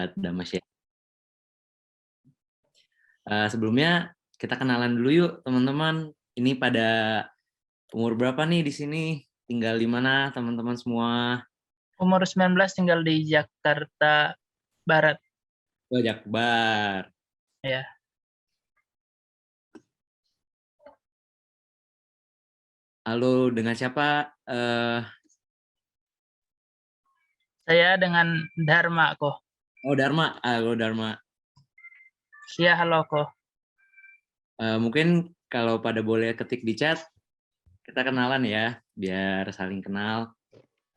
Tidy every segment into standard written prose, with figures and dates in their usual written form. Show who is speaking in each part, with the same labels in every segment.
Speaker 1: Kak Damas ya. Sebelumnya kita kenalan dulu yuk teman-teman. Ini pada umur berapa nih di sini? Tinggal di mana teman-teman semua?
Speaker 2: Umur 19 tinggal di Jakarta Barat.
Speaker 1: Oh, Jakbar.
Speaker 2: Ya,
Speaker 1: Halo, dengan siapa?
Speaker 2: saya dengan Dharma kok.
Speaker 1: Oh, Dharma. Halo, Dharma.
Speaker 2: Iya, halo kok.
Speaker 1: Mungkin kalau pada boleh ketik di chat, kita kenalan ya, biar saling kenal.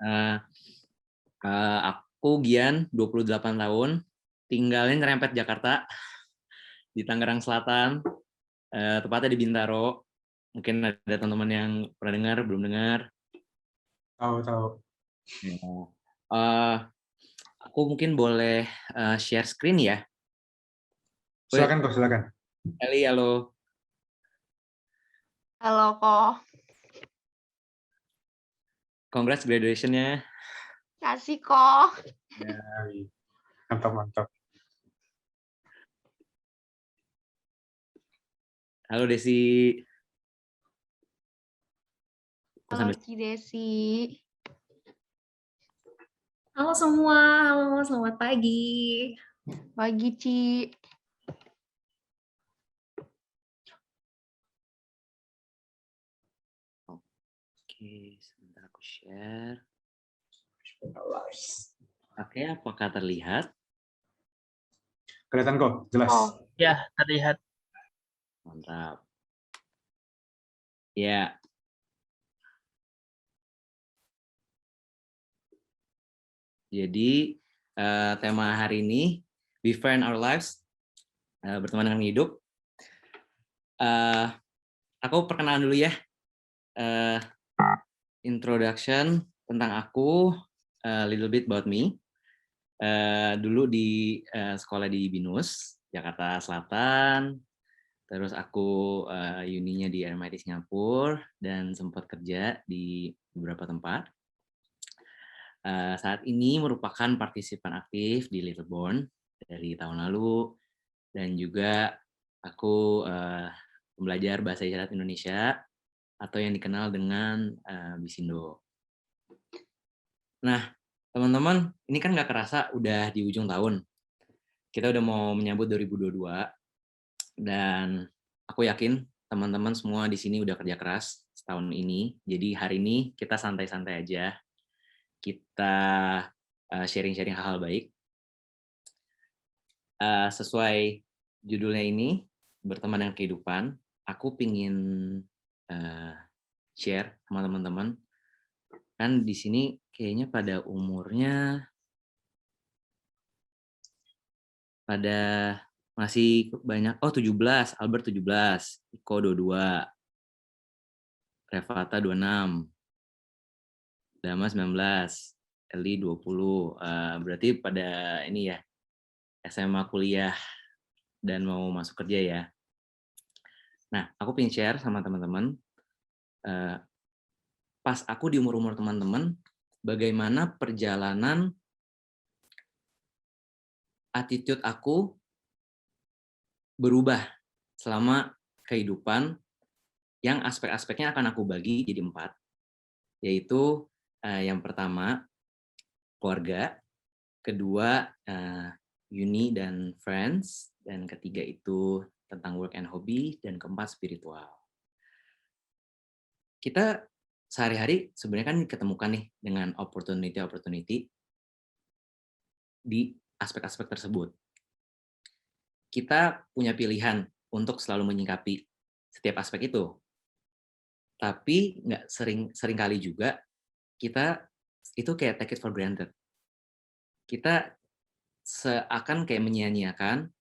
Speaker 1: Eh, aku Gian, 28 tahun, tinggalnya nyerempet Jakarta, di Tangerang Selatan, tepatnya di Bintaro. Mungkin ada teman-teman yang pernah dengar, belum dengar.
Speaker 3: Tahu.
Speaker 1: Ya. Eh, aku mungkin boleh share screen ya.
Speaker 3: Silakan kok, silakan.
Speaker 1: Eli, halo.
Speaker 4: Halo kok,
Speaker 1: Congrats graduation-nya.
Speaker 4: kasih kok.
Speaker 3: Ya, mantap.
Speaker 1: Halo Desi.
Speaker 4: Halo Ci Desi.
Speaker 5: Halo semua, halo selamat pagi.
Speaker 4: Pagi Ci.
Speaker 1: Oke, sebentar aku share. Oke, apakah terlihat?
Speaker 3: Kelihatan kok, jelas.
Speaker 4: Oh,
Speaker 2: Ya, terlihat.
Speaker 1: Mantap. Ya. Jadi tema hari ini Befriend Our Lives, berteman dengan hidup. Aku perkenalan dulu ya. Introduction tentang aku, little bit about me. Dulu di sekolah di BINUS, Jakarta Selatan. Terus aku uninya di RMIT Singapura dan sempat kerja di beberapa tempat. Saat ini merupakan partisipan aktif di Littleborn dari tahun lalu, dan juga aku belajar bahasa isyarat Indonesia atau yang dikenal dengan Bisindo. Nah, teman-teman, ini kan nggak kerasa udah di ujung tahun. Kita udah mau menyambut 2022, dan aku yakin teman-teman semua di sini udah kerja keras setahun ini. Jadi hari ini kita santai-santai aja. Kita sharing-sharing hal-hal baik. Sesuai judulnya ini, berteman dengan kehidupan, aku pingin share sama teman-teman. Kan di sini kayaknya pada umurnya pada masih banyak. Oh, 17, Albert 17, Iko 22, Revata 26, Dama 19, Eli 20. Berarti pada ini ya, SMA kuliah dan mau masuk kerja ya. Nah, aku pengen share sama teman-teman, pas aku di umur-umur teman-teman, bagaimana perjalanan attitude aku berubah selama kehidupan, yang aspek-aspeknya akan aku bagi jadi 4, yaitu yang pertama keluarga, kedua uni dan friends, dan ketiga itu tentang work and hobby, dan keempat spiritual. Kita sehari-hari sebenarnya kan ketemukan nih dengan opportunity di aspek-aspek tersebut. Kita punya pilihan untuk selalu menyikapi setiap aspek itu. Tapi nggak sering kali juga kita itu kayak take it for granted. Kita seakan kayak menyia-nyiakan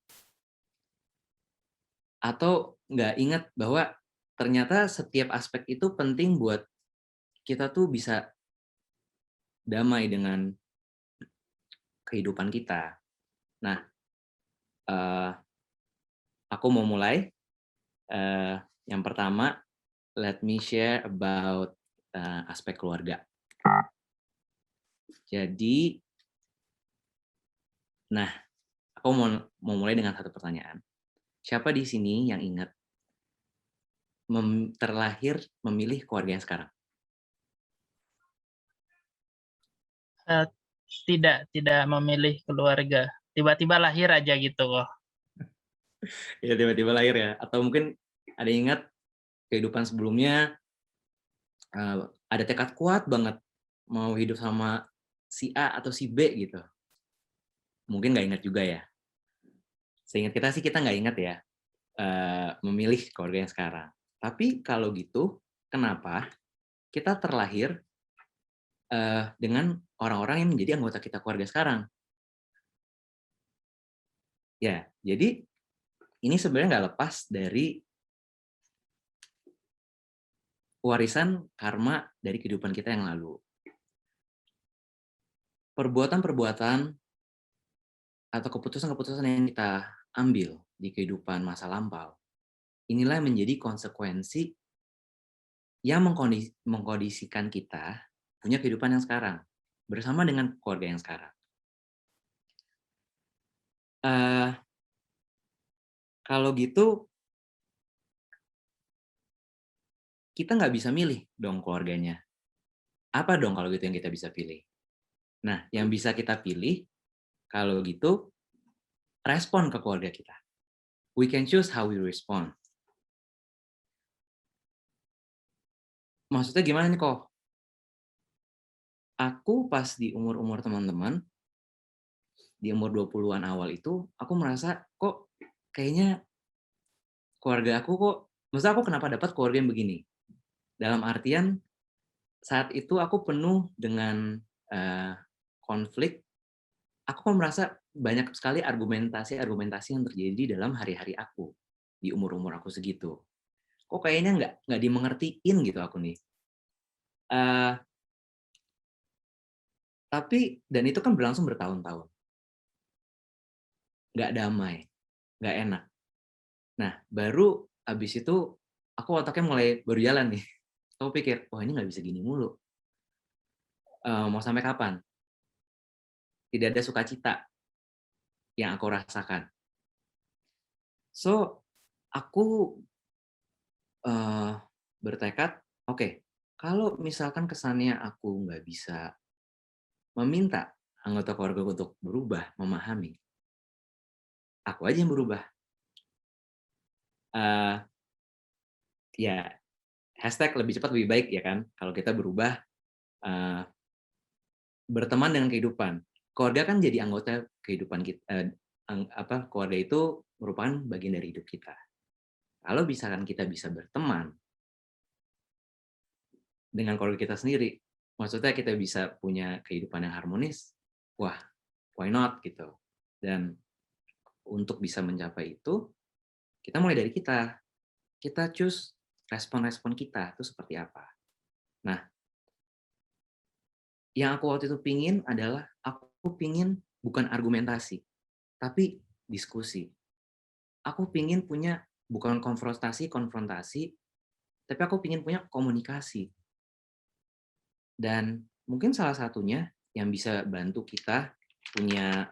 Speaker 1: atau nggak ingat bahwa ternyata setiap aspek itu penting buat kita tuh bisa damai dengan kehidupan kita. Nah, aku mau mulai. Yang pertama, let me share about aspek keluarga. Jadi, nah, Aku mau mulai dengan satu pertanyaan. Siapa di sini yang ingat terlahir memilih keluarga yang sekarang?
Speaker 2: Eh, tidak memilih keluarga. Tiba-tiba lahir aja gitu kok.
Speaker 1: Ya tiba-tiba lahir ya. Atau mungkin ada yang ingat kehidupan sebelumnya ada tekad kuat banget mau hidup sama si A atau si B gitu. Mungkin nggak ingat juga ya. Seingat kita sih kita nggak ingat ya memilih keluarga yang sekarang. Tapi kalau gitu, kenapa kita terlahir dengan orang-orang yang menjadi anggota kita keluarga sekarang? Ya, jadi ini sebenarnya nggak lepas dari warisan karma dari kehidupan kita yang lalu. Perbuatan-perbuatan atau keputusan-keputusan yang kita ambil di kehidupan masa lampau, inilah yang menjadi konsekuensi yang mengkondisikan kita punya kehidupan yang sekarang, bersama dengan keluarga yang sekarang. Kalau gitu, kita nggak bisa milih dong keluarganya. Apa dong kalau gitu yang kita bisa pilih? Nah, yang bisa kita pilih, kalau gitu, respon ke keluarga kita. We can choose how we respond. Maksudnya gimana nih kok? Aku pas di umur-umur teman-teman, di umur 20-an awal itu, aku merasa kok kayaknya keluarga aku kok, maksudnya aku kenapa dapat keluarga yang begini? Dalam artian, saat itu aku penuh dengan konflik, aku merasa banyak sekali argumentasi yang terjadi dalam hari-hari aku, di umur-umur aku segitu. Kok kayaknya nggak dimengertiin gitu aku nih. Tapi, dan itu kan berlangsung bertahun-tahun. Nggak damai, nggak enak. Nah, baru abis itu, aku otaknya mulai baru jalan nih. Aku pikir, wah ini nggak bisa gini mulu. Mau sampai kapan? Tidak ada sukacita yang aku rasakan. So, aku bertekad, oke, kalau misalkan kesannya aku nggak bisa meminta anggota keluarga untuk berubah, memahami, aku aja yang berubah. Ya, hashtag lebih cepat lebih baik ya kan, kalau kita berubah, berteman dengan kehidupan. Keluarga kan jadi anggota kehidupan kita, keluarga itu merupakan bagian dari hidup kita. Kalau misalkan kita bisa berteman dengan keluarga kita sendiri, maksudnya kita bisa punya kehidupan yang harmonis, wah, why not gitu. Dan untuk bisa mencapai itu, kita mulai dari kita. Kita choose respon-respon kita itu seperti apa. Nah, yang aku waktu itu pingin adalah, aku pingin bukan argumentasi, tapi diskusi. Aku pingin punya bukan konfrontasi, tapi aku pingin punya komunikasi. Dan mungkin salah satunya yang bisa bantu kita punya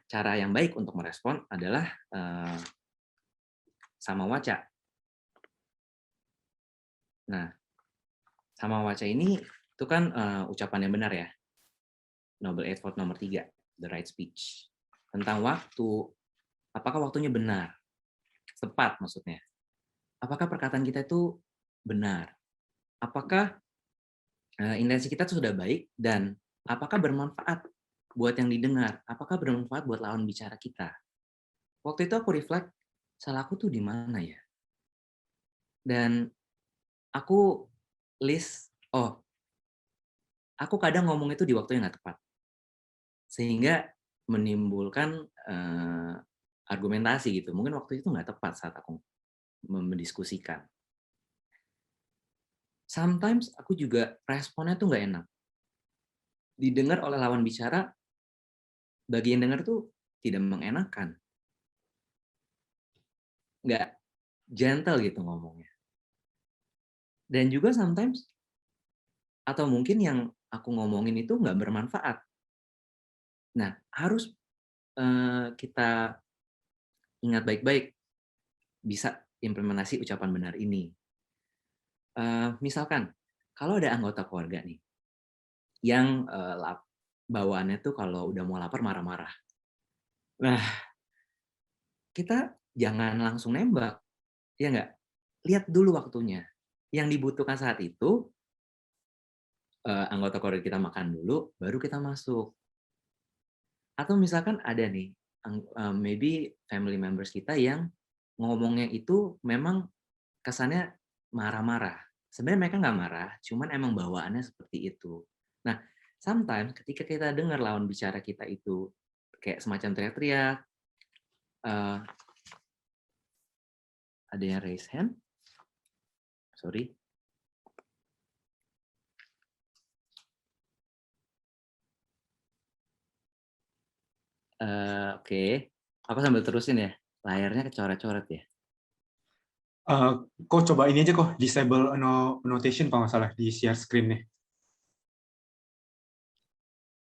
Speaker 1: cara yang baik untuk merespon adalah sama waca. Nah, sama waca ini itu kan ucapan yang benar ya. Noble Eighth Vote nomor 3, The Right Speech. Tentang waktu, apakah waktunya benar? Tepat maksudnya. Apakah perkataan kita itu benar? Apakah intensi kita itu sudah baik dan apakah bermanfaat buat yang didengar? Apakah bermanfaat buat lawan bicara kita? Waktu itu aku reflect, salahku tuh di mana ya? Dan aku list, aku kadang ngomong itu di waktu yang nggak tepat. Sehingga menimbulkan argumentasi gitu. Mungkin waktu itu nggak tepat saat aku mendiskusikan. Sometimes aku juga responnya tuh nggak enak. Didengar oleh lawan bicara, bagi yang dengar tuh tidak mengenakan. Nggak gentle gitu ngomongnya. Dan juga sometimes, atau mungkin yang aku ngomongin itu nggak bermanfaat. Nah, harus kita ingat baik-baik bisa implementasi ucapan benar ini. Misalkan kalau ada anggota keluarga nih yang bawaannya tuh kalau udah mau lapar marah-marah. Nah, kita jangan langsung nembak, ya nggak? Lihat dulu waktunya. Yang dibutuhkan saat itu, anggota keluarga kita makan dulu, baru kita masuk. Atau misalkan ada nih, maybe family members kita yang ngomongnya itu memang kesannya marah-marah. Sebenarnya mereka nggak marah, cuman emang bawaannya seperti itu. Nah, sometimes ketika kita dengar lawan bicara kita itu kayak semacam teriak-teriak, ada yang raise hand? Sorry. Oke. Aku sambil terusin ya. Layarnya kecoret-coret ya.
Speaker 3: Kok coba ini aja kok, disable annotation kalau nggak salah di share screen nih.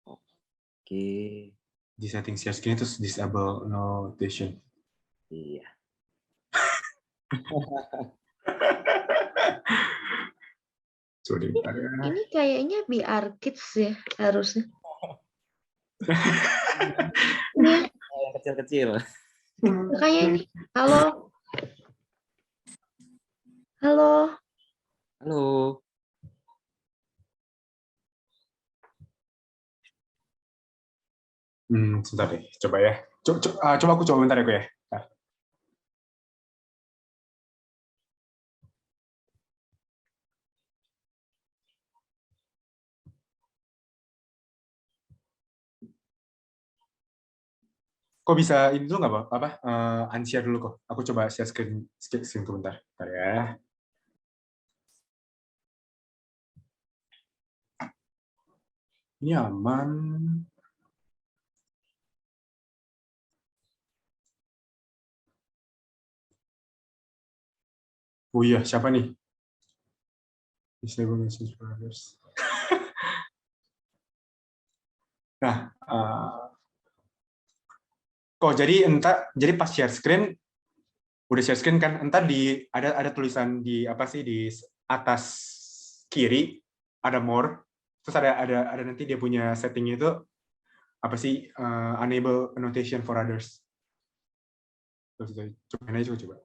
Speaker 1: Oke.
Speaker 3: Di setting share screen terus disable annotation.
Speaker 1: Iya.
Speaker 3: Sorry, bentar ya.
Speaker 4: Ini kayaknya BR Kids ya harusnya. Ini
Speaker 1: Yang kecil-kecil.
Speaker 4: makanya ini. Halo. Halo.
Speaker 1: Halo.
Speaker 3: Sebentar deh, coba ya. Coba aku coba bentar ya, kok ya. Bentar. Kok bisa ini dulu nggak, apa? Unshare dulu kok. Aku coba share screen bentar. Bentar ya. Ini aman. Oh iya, siapa nih? Disable message for others. Nah, kok jadi pas share screen, udah share screen kan, entar ada tulisan di apa sih di atas kiri ada more, terus ada nanti dia punya settingnya itu apa sih, enable annotation for others. Coba.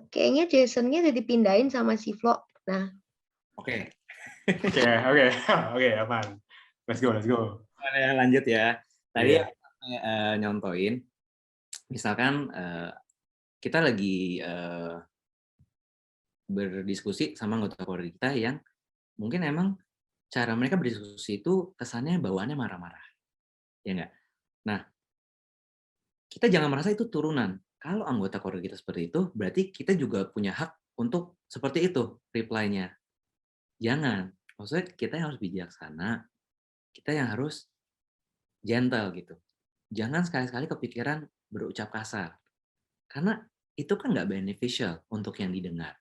Speaker 4: Kayaknya Jason-nya udah dipindahin sama si Flo. Nah,
Speaker 1: Oke.
Speaker 3: Oke, aman. Let's go.
Speaker 1: Lanjut ya. Tadi
Speaker 3: Iya.
Speaker 1: nyontoin, misalkan kita lagi berdiskusi sama anggota keluarga kita yang mungkin emang cara mereka berdiskusi itu kesannya bawaannya marah-marah. Ya nggak? Nah, kita jangan merasa itu turunan. Kalau anggota keluarga kita seperti itu, berarti kita juga punya hak untuk seperti itu reply-nya. Jangan. Maksudnya kita yang harus bijaksana, kita yang harus gentle gitu. Jangan sekali-sekali kepikiran berucap kasar. Karena itu kan nggak beneficial untuk yang didengar.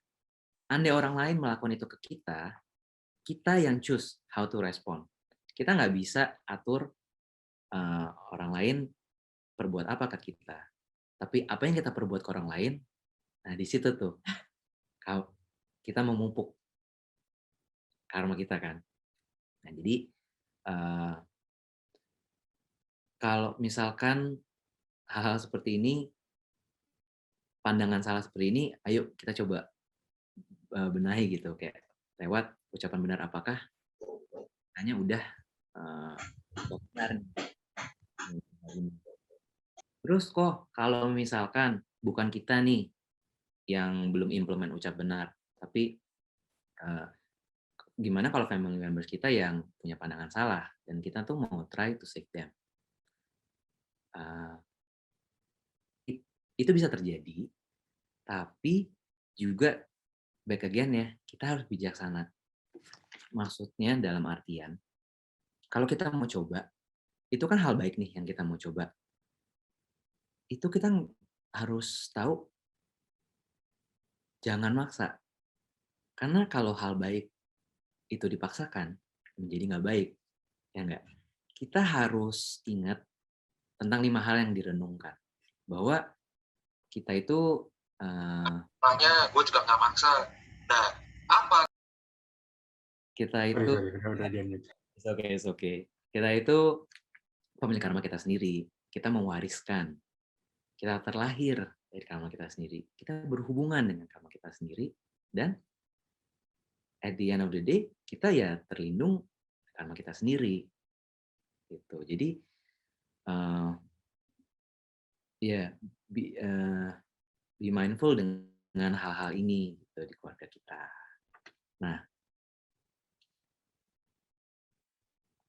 Speaker 1: Andai orang lain melakukan itu ke kita yang choose how to respond. Kita nggak bisa atur orang lain perbuat apa ke kita. Tapi apa yang kita perbuat ke orang lain, nah di situ tuh kita memupuk karma kita kan. Nah jadi kalau misalkan hal-hal seperti ini, pandangan salah seperti ini, ayo kita coba benahi gitu, kayak lewat ucapan benar apakah hanya udah benar. Terus kok kalau misalkan bukan kita nih yang belum implement ucap benar, tapi gimana kalau family members kita yang punya pandangan salah dan kita tuh mau try to save them? Itu bisa terjadi, tapi juga back again ya, kita harus bijaksana. Maksudnya dalam artian, kalau kita mau coba, itu kan hal baik nih yang kita mau coba. Itu kita harus tahu jangan maksa. Karena kalau hal baik itu dipaksakan, menjadi nggak baik, ya nggak? Kita harus ingat tentang 5 hal yang direnungkan. Bahwa kita itu
Speaker 6: Makanya gue juga nggak maksa. Nah, apa?
Speaker 1: kita
Speaker 3: Sorry,
Speaker 1: itu
Speaker 3: udah di unmute.
Speaker 1: it's okay. Kita itu pemilik karma kita sendiri. Kita mewariskan. Kita terlahir dari karma kita sendiri. Kita berhubungan dengan karma kita sendiri. Dan at the end of the day, kita ya terlindung karma kita sendiri. Gitu. Jadi, ya be mindful dengan hal-hal ini gitu, di keluarga kita. Nah,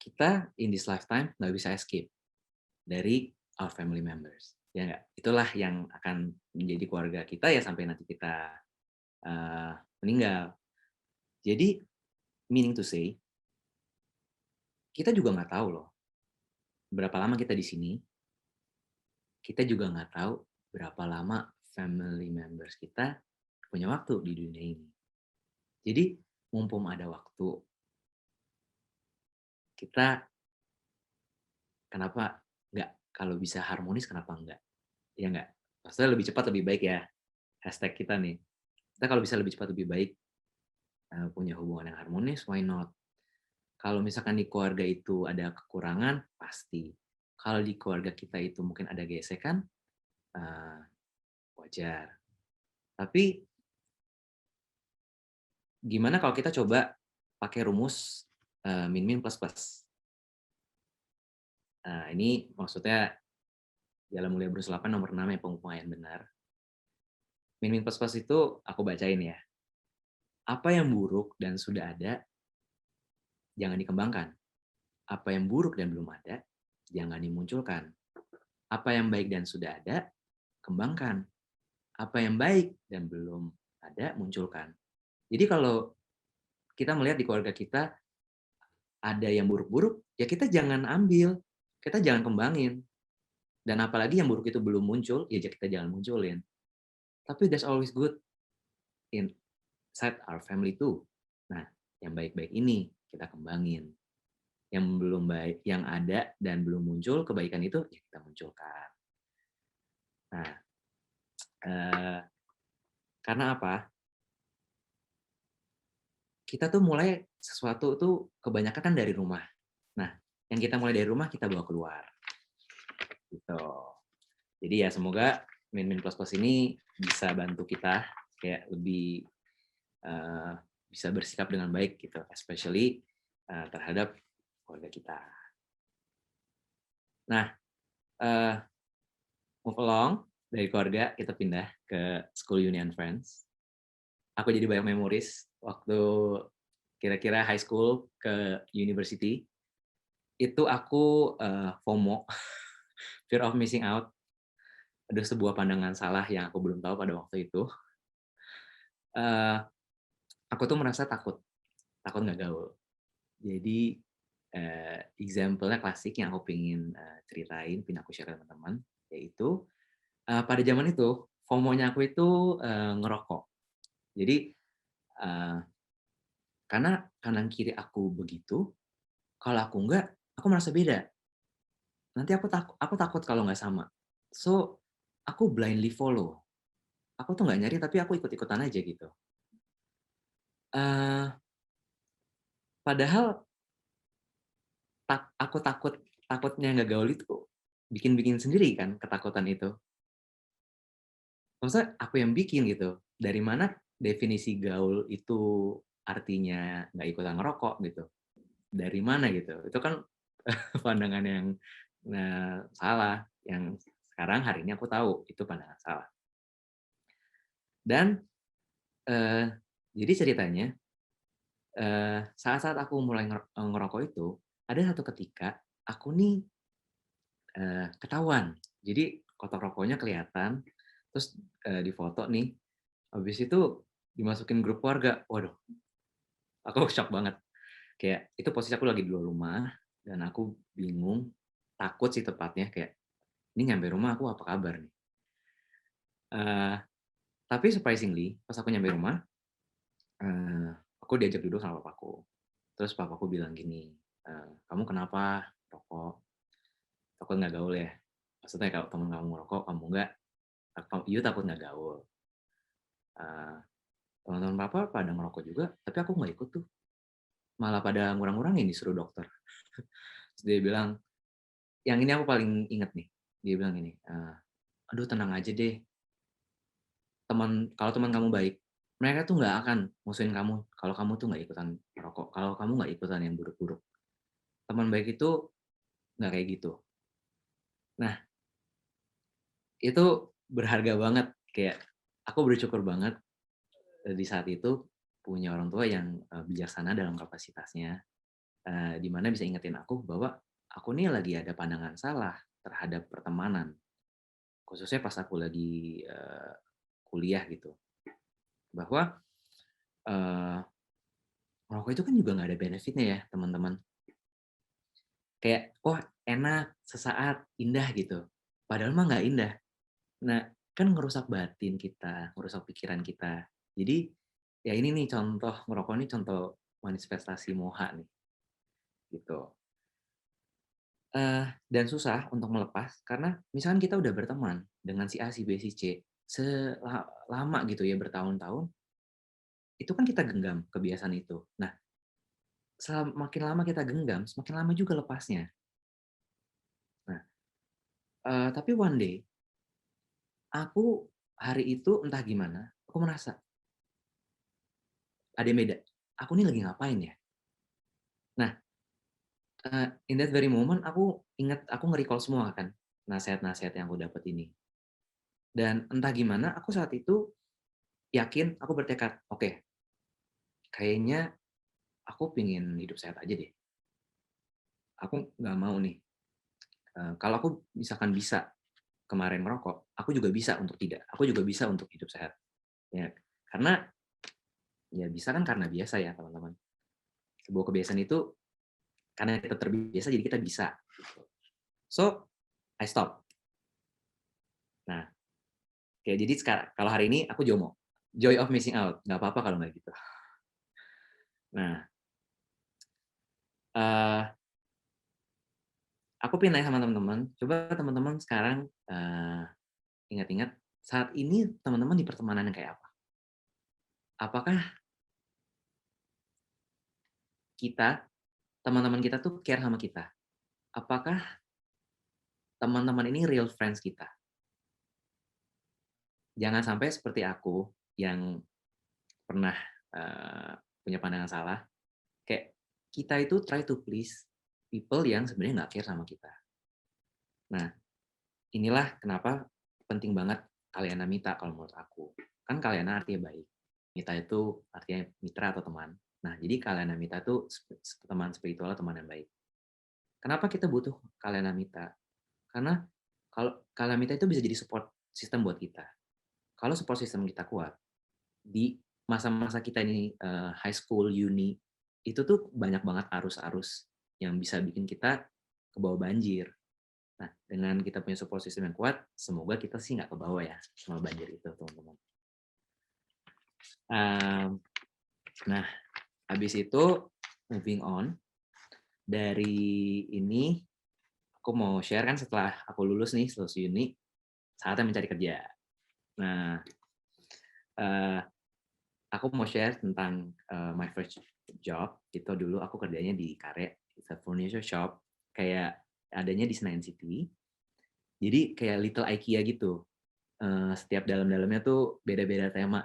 Speaker 1: kita in this lifetime nggak bisa escape dari our family members, ya nggak? Itulah yang akan menjadi keluarga kita ya sampai nanti kita meninggal. Jadi, meaning to say, kita juga nggak tahu loh berapa lama kita di sini. Kita juga nggak tahu berapa lama family members kita punya waktu di dunia ini. Jadi, mumpung ada waktu, kita kenapa nggak, kalau bisa harmonis kenapa enggak? Ya nggak? Maksudnya lebih cepat lebih baik ya, hashtag kita nih. Kita kalau bisa lebih cepat lebih baik, punya hubungan yang harmonis, why not? Kalau misalkan di keluarga itu ada kekurangan, pasti. Kalau di keluarga kita itu mungkin ada gesekan, wajar. Tapi gimana kalau kita coba pakai rumus min-min plus-plus? Ini maksudnya dalam Mulia Bruce 8 nomor 6 ya, pengupayan benar. Min-min plus-plus itu aku bacain ya. Apa yang buruk dan sudah ada, jangan dikembangkan. Apa yang buruk dan belum ada, jangan dimunculkan. Apa yang baik dan sudah ada, kembangkan. Apa yang baik dan belum ada, munculkan. Jadi kalau kita melihat di keluarga kita ada yang buruk-buruk, ya kita jangan ambil, kita jangan kembangin. Dan apalagi yang buruk itu belum muncul, ya kita jangan munculin. Tapi that's always good inside our family too. Nah, yang baik-baik ini kita kembangin. Yang belum baik, yang ada dan belum muncul, kebaikan itu ya kita munculkan. Nah, karena apa? Kita tuh mulai sesuatu tuh kebanyakan kan dari rumah. Nah, yang kita mulai dari rumah kita bawa keluar. Gitu. Jadi ya semoga min-min plus-plus ini bisa bantu kita kayak lebih bisa bersikap dengan baik gitu, especially terhadap keluarga kita. Nah, move along dari keluarga kita pindah ke school, uni, and friends. Aku jadi banyak memories waktu kira-kira high school ke university. Itu aku FOMO, fear of missing out. Ada sebuah pandangan salah yang aku belum tahu pada waktu itu. Aku tuh merasa takut nggak gaul. Jadi example-nya klasik yang aku pengen ceritain, pengen aku share ke teman-teman, yaitu pada zaman itu FOMO-nya aku itu ngerokok. Jadi karena kanan kiri aku begitu, kalau aku enggak, aku merasa beda. Nanti aku takut kalau nggak sama. So aku blindly follow. Aku tuh nggak nyari tapi aku ikut-ikutan aja gitu. Padahal aku takutnya nggak gaul itu bikin sendiri kan ketakutan itu. Maksudnya aku yang bikin gitu. Dari mana definisi gaul itu artinya nggak ikutan ngerokok gitu. Dari mana gitu. Itu kan pandangan yang salah. Yang sekarang hari ini aku tahu itu pandangan salah. Dan jadi ceritanya saat aku mulai ngerokok itu, ada satu ketika aku nih ketahuan. Jadi kotak rokoknya kelihatan, terus difoto nih, habis itu dimasukin grup keluarga. Waduh, aku shock banget. Kayak itu posisi aku lagi di luar rumah dan aku bingung, takut sih tepatnya, kayak ini nyampe rumah aku apa kabar nih. Eh, tapi surprisingly, pas aku nyampe rumah, aku diajak duduk sama papaku. Terus papaku bilang gini, kamu kenapa rokok? Takut nggak gaul ya? Maksudnya kalau teman kamu ngerokok, kamu nggak, you takut nggak gaul. Teman-teman papa pada ngerokok juga, tapi aku nggak ikut tuh. Malah pada ngurang-ngurangin disuruh dokter. Terus dia bilang, yang ini aku paling inget nih. Dia bilang gini, aduh tenang aja deh. Kalau teman kamu baik, mereka tuh nggak akan musuhin kamu kalau kamu tuh nggak ikutan merokok, kalau kamu nggak ikutan yang buruk-buruk. Teman baik itu nggak kayak gitu. Nah, itu berharga banget. Kayak aku bersyukur banget di saat itu punya orang tua yang bijaksana dalam kapasitasnya, di mana bisa ingetin aku bahwa aku nih lagi ada pandangan salah terhadap pertemanan, khususnya pas aku lagi kuliah gitu, bahwa merokok itu kan juga nggak ada benefitnya ya teman-teman. Kayak enak, sesaat, indah gitu. Padahal mah nggak indah. Nah, kan ngerusak batin kita, ngerusak pikiran kita. Jadi ya ini nih contoh ngerokok nih contoh manifestasi moha nih, gitu. Dan susah untuk melepas karena misalkan kita udah berteman dengan si A, si B, si C selama gitu ya bertahun-tahun, itu kan kita genggam kebiasaan itu. Nah, semakin lama kita genggam, semakin lama juga lepasnya. Nah, tapi one day aku hari itu entah gimana, aku merasa ada yang beda. Aku nih lagi ngapain ya? Nah, in that very moment aku ingat, aku nge-recall semua kan nasihat-nasihat yang aku dapat ini. Dan entah gimana aku saat itu yakin, aku bertekad, oke, kayaknya aku pingin hidup sehat aja deh. Aku nggak mau nih. Kalau aku misalkan bisa kemarin merokok, aku juga bisa untuk tidak. Aku juga bisa untuk hidup sehat. Ya, karena ya bisa kan karena biasa ya teman-teman. Sebuah kebiasaan itu karena kita terbiasa jadi kita bisa. Gitu. So I stop. Nah, kayak jadi sekarang kalau hari ini aku JOMO, joy of missing out, nggak apa-apa kalau nggak gitu. Nah, aku pengen nanya sama teman-teman, coba teman-teman sekarang ingat-ingat saat ini teman-teman di pertemanan yang kayak apa? Apakah teman-teman kita tuh care sama kita? Apakah teman-teman ini real friends kita? Jangan sampai seperti aku yang pernah punya pandangan salah, kayak kita itu try to please people yang sebenarnya nggak care sama kita. Nah, inilah kenapa penting banget kalyana mita kalau menurut aku. Kan kalyana artinya baik. Mita itu artinya mitra atau teman. Nah, jadi kalyana mita itu teman spiritual, teman yang baik. Kenapa kita butuh kalyana mita? Karena kalau kalyana mita itu bisa jadi support system buat kita. Kalau support system kita kuat, di masa-masa kita ini high school, uni, itu tuh banyak banget arus-arus yang bisa bikin kita ke bawah banjir. Nah, dengan kita punya support system yang kuat, semoga kita sih nggak ke bawah ya sama banjir itu, teman-teman. Nah, habis itu moving on, dari ini aku mau share kan setelah aku lulus nih, lulus uni, saatnya mencari kerja. Nah, aku mau share tentang my first job. Itu dulu aku kerjanya di Kare, it's a furniture shop, kayak adanya di Senayan City. Jadi kayak little IKEA gitu. Setiap dalam-dalamnya tuh beda-beda tema.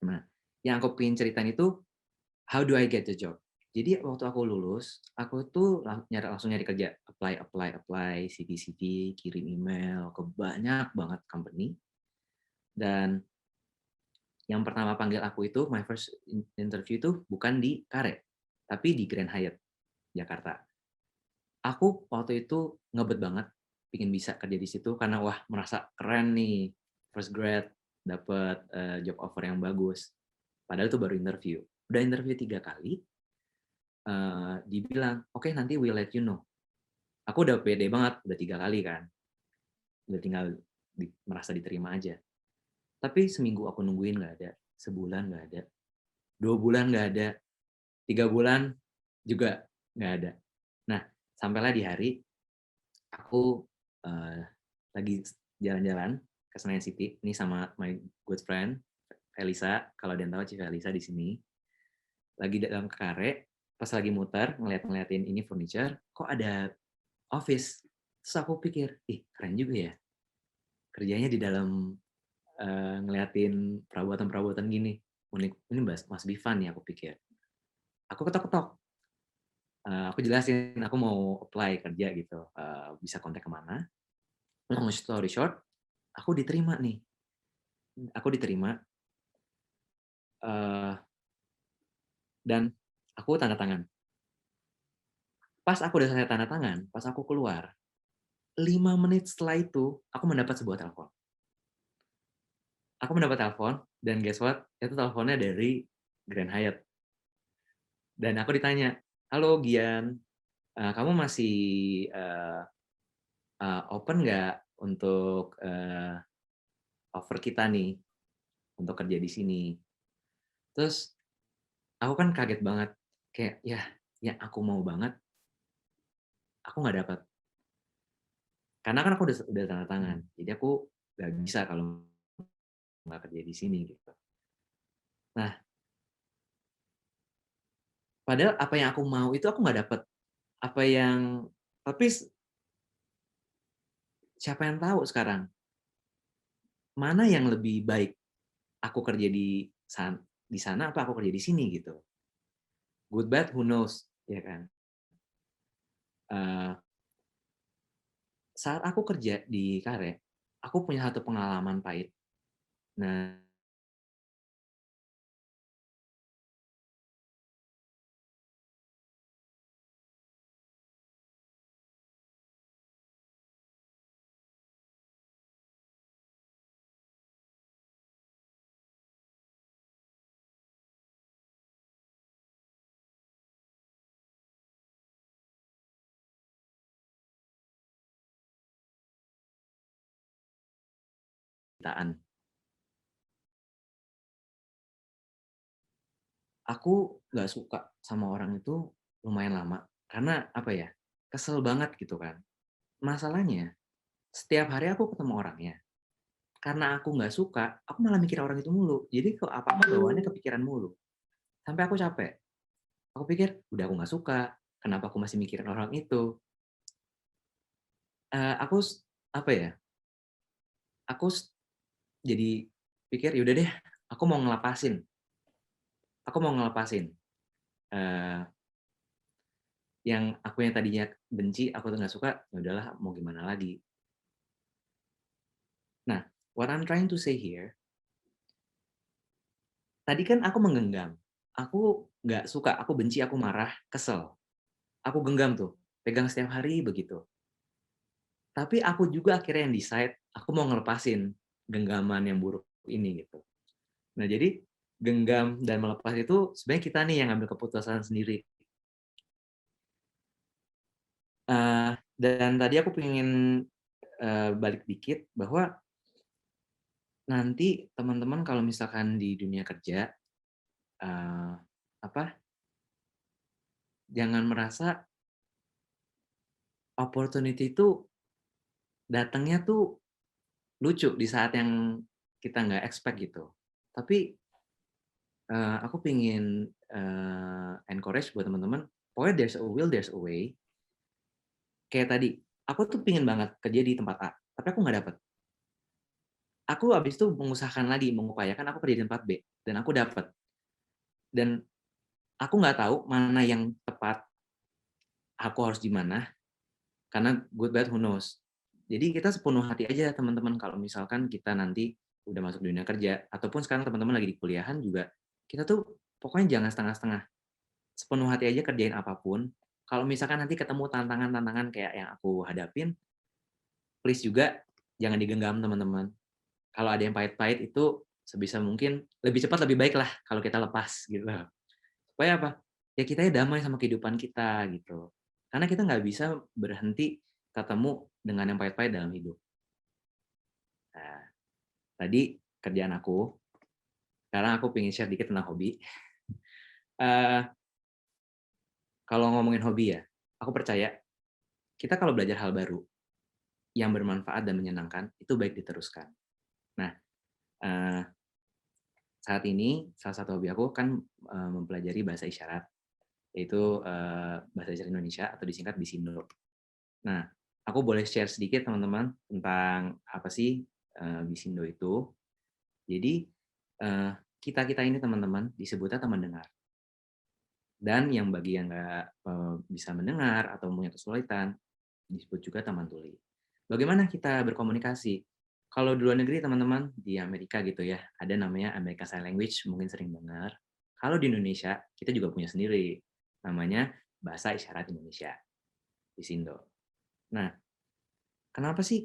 Speaker 1: Nah, yang aku pengen ceritain itu how do I get the job. Jadi waktu aku lulus, aku tuh langsung nyari kerja, apply, CV, kirim email ke banyak banget company. Dan yang pertama panggil aku itu, my first interview itu bukan di Kare, tapi di Grand Hyatt, Jakarta. Aku waktu itu ngebet banget, pingin bisa kerja di situ, karena wah merasa keren nih, first grad, dapat job offer yang bagus. Padahal itu baru interview. Udah interview 3 kali, dibilang, oke, nanti we'll let you know. Aku udah pede banget, udah 3 kali kan. Udah tinggal merasa diterima aja. Tapi seminggu aku nungguin nggak ada, sebulan nggak ada, 2 bulan nggak ada, 3 bulan juga nggak ada. Nah, sampailah di hari aku lagi jalan-jalan ke Senayan City, ini sama my good friend Felisa, kalau ada yang tahu Ci Felisa di sini, lagi dalam kare, pas lagi muter ngeliatin ini furniture, kok ada office. Terus aku pikir, ih keren juga ya, kerjanya di dalam ngeliatin perabotan-perabotan gini. Unik, ini Mas Bifan ya aku pikir. Aku ketok-ketok. Aku jelasin, aku mau apply kerja gitu. Bisa kontak kemana. Long story short, aku diterima nih. Aku diterima. Dan aku tanda tangan. Pas aku udah selesai tanda tangan, pas aku keluar, 5 menit setelah itu, aku mendapat sebuah telepon. Aku mendapat telepon, dan guess what? Itu teleponnya dari Grand Hyatt. Dan aku ditanya, halo Gian, kamu masih open nggak untuk offer kita nih, untuk kerja di sini? Terus, aku kan kaget banget. Kayak, ya aku mau banget, aku nggak dapat. Karena kan aku udah tanda tangan. Jadi aku nggak bisa kalau nggak kerja di sini gitu. Nah, padahal apa yang aku mau itu aku nggak dapet. Tapi siapa yang tahu sekarang mana yang lebih baik, aku kerja di sana apa aku kerja di sini gitu. Good bad who knows, ya kan. Saat aku kerja di Kare, aku punya satu pengalaman pahit. Nah, ceritaan. Aku nggak suka sama orang itu lumayan lama karena apa ya, kesel banget gitu kan. Masalahnya setiap hari aku ketemu orangnya, karena aku nggak suka, aku malah mikir orang itu mulu. Jadi kok apa-apa bawaannya kepikiran mulu. Sampai aku capek. Aku pikir, udah aku nggak suka, kenapa aku masih mikirin orang itu? Aku apa ya? Aku jadi pikir, yaudah deh, aku mau ngelepasin. Aku mau ngelepasin. Yang tadinya benci, aku tuh nggak suka, ya udahlah, mau gimana lagi. Nah, what I'm trying to say here, tadi kan aku menggenggam. Aku nggak suka, aku benci, aku marah, kesel. Aku genggam tuh, pegang setiap hari begitu. Tapi aku juga akhirnya yang decide, aku mau ngelepasin genggaman yang buruk ini gitu. Nah, jadi genggam dan melepas itu sebenarnya kita nih yang ambil keputusan sendiri. Dan tadi aku pengen balik dikit bahwa nanti teman-teman kalau misalkan di dunia kerja, jangan merasa opportunity itu datangnya tuh lucu di saat yang kita nggak expect gitu. Tapi aku pengen encourage buat teman-teman, pokoknya there's a will, there's a way. Kayak tadi, aku tuh pengen banget kerja di tempat A, tapi aku nggak dapet. Aku habis itu mengusahakan lagi, mengupayakan aku kerja di tempat B, dan aku dapet. Dan aku nggak tahu mana yang tepat, aku harus di mana, karena good bad who knows. Jadi kita sepenuh hati aja teman-teman kalau misalkan kita nanti udah masuk dunia kerja, ataupun sekarang teman-teman lagi di kuliahan juga, kita tuh pokoknya jangan setengah-setengah. Sepenuh hati aja kerjain apapun. Kalau misalkan nanti ketemu tantangan-tantangan kayak yang aku hadapin, please juga jangan digenggam teman-teman. Kalau ada yang pahit-pahit itu sebisa mungkin lebih cepat lebih baik lah kalau kita lepas gitu. Supaya apa? Ya kita damai sama kehidupan kita gitu. Karena kita nggak bisa berhenti ketemu dengan yang pahit-pahit dalam hidup. tadi kerjaan aku. Sekarang aku pengen share dikit tentang hobi. Eh, Kalau ngomongin hobi ya, aku percaya kita kalau belajar hal baru yang bermanfaat dan menyenangkan, itu baik diteruskan. Nah, eh, saat ini salah satu hobi aku kan mempelajari bahasa isyarat, yaitu bahasa isyarat Indonesia atau disingkat Bisindo. Nah, aku boleh share sedikit teman-teman tentang apa sih Bisindo itu. Jadi, kita-kita ini teman-teman disebutnya teman dengar. Dan yang bagi yang nggak bisa mendengar atau punya kesulitan, disebut juga teman tuli. Bagaimana kita berkomunikasi? Kalau di luar negeri teman-teman, di Amerika gitu ya, ada namanya American Sign Language, mungkin sering dengar. Kalau di Indonesia, kita juga punya sendiri, namanya Bahasa Isyarat Indonesia, Bisindo. Nah, kenapa sih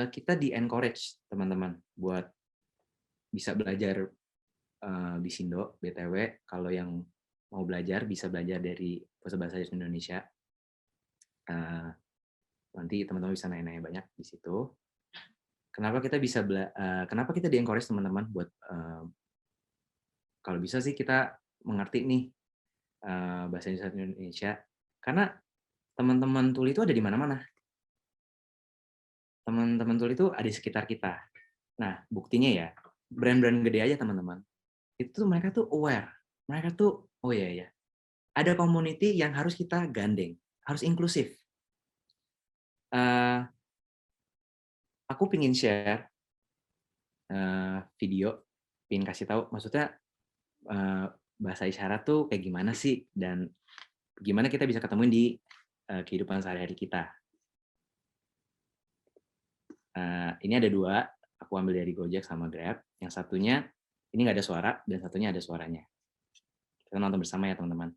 Speaker 1: kita di-encourage teman-teman buat bisa belajar Bisindo, BTW, kalau yang mau belajar bisa belajar dari Bahasa Indonesia. Nanti teman-teman bisa nanya-nanya banyak di situ. Kenapa kita bisa kenapa kita di-encourage teman-teman buat kalau bisa sih kita mengerti nih bahasa Indonesia, karena teman-teman tuli itu ada di mana-mana. Teman-teman tuli itu ada di sekitar kita. Nah, buktinya ya, brand-brand gede aja teman-teman. Itu mereka tuh aware. Mereka tuh, oh iya ya, ada community yang harus kita gandeng, harus inklusif. Aku pingin share video, pingin kasih tahu, maksudnya bahasa isyarat tuh kayak gimana sih, dan gimana kita bisa ketemuin di kehidupan sehari-hari kita. Ini ada 2, aku ambil dari Gojek sama Grab. Yang satunya ini nggak ada suara, dan satunya ada suaranya. Kita nonton bersama ya teman-teman.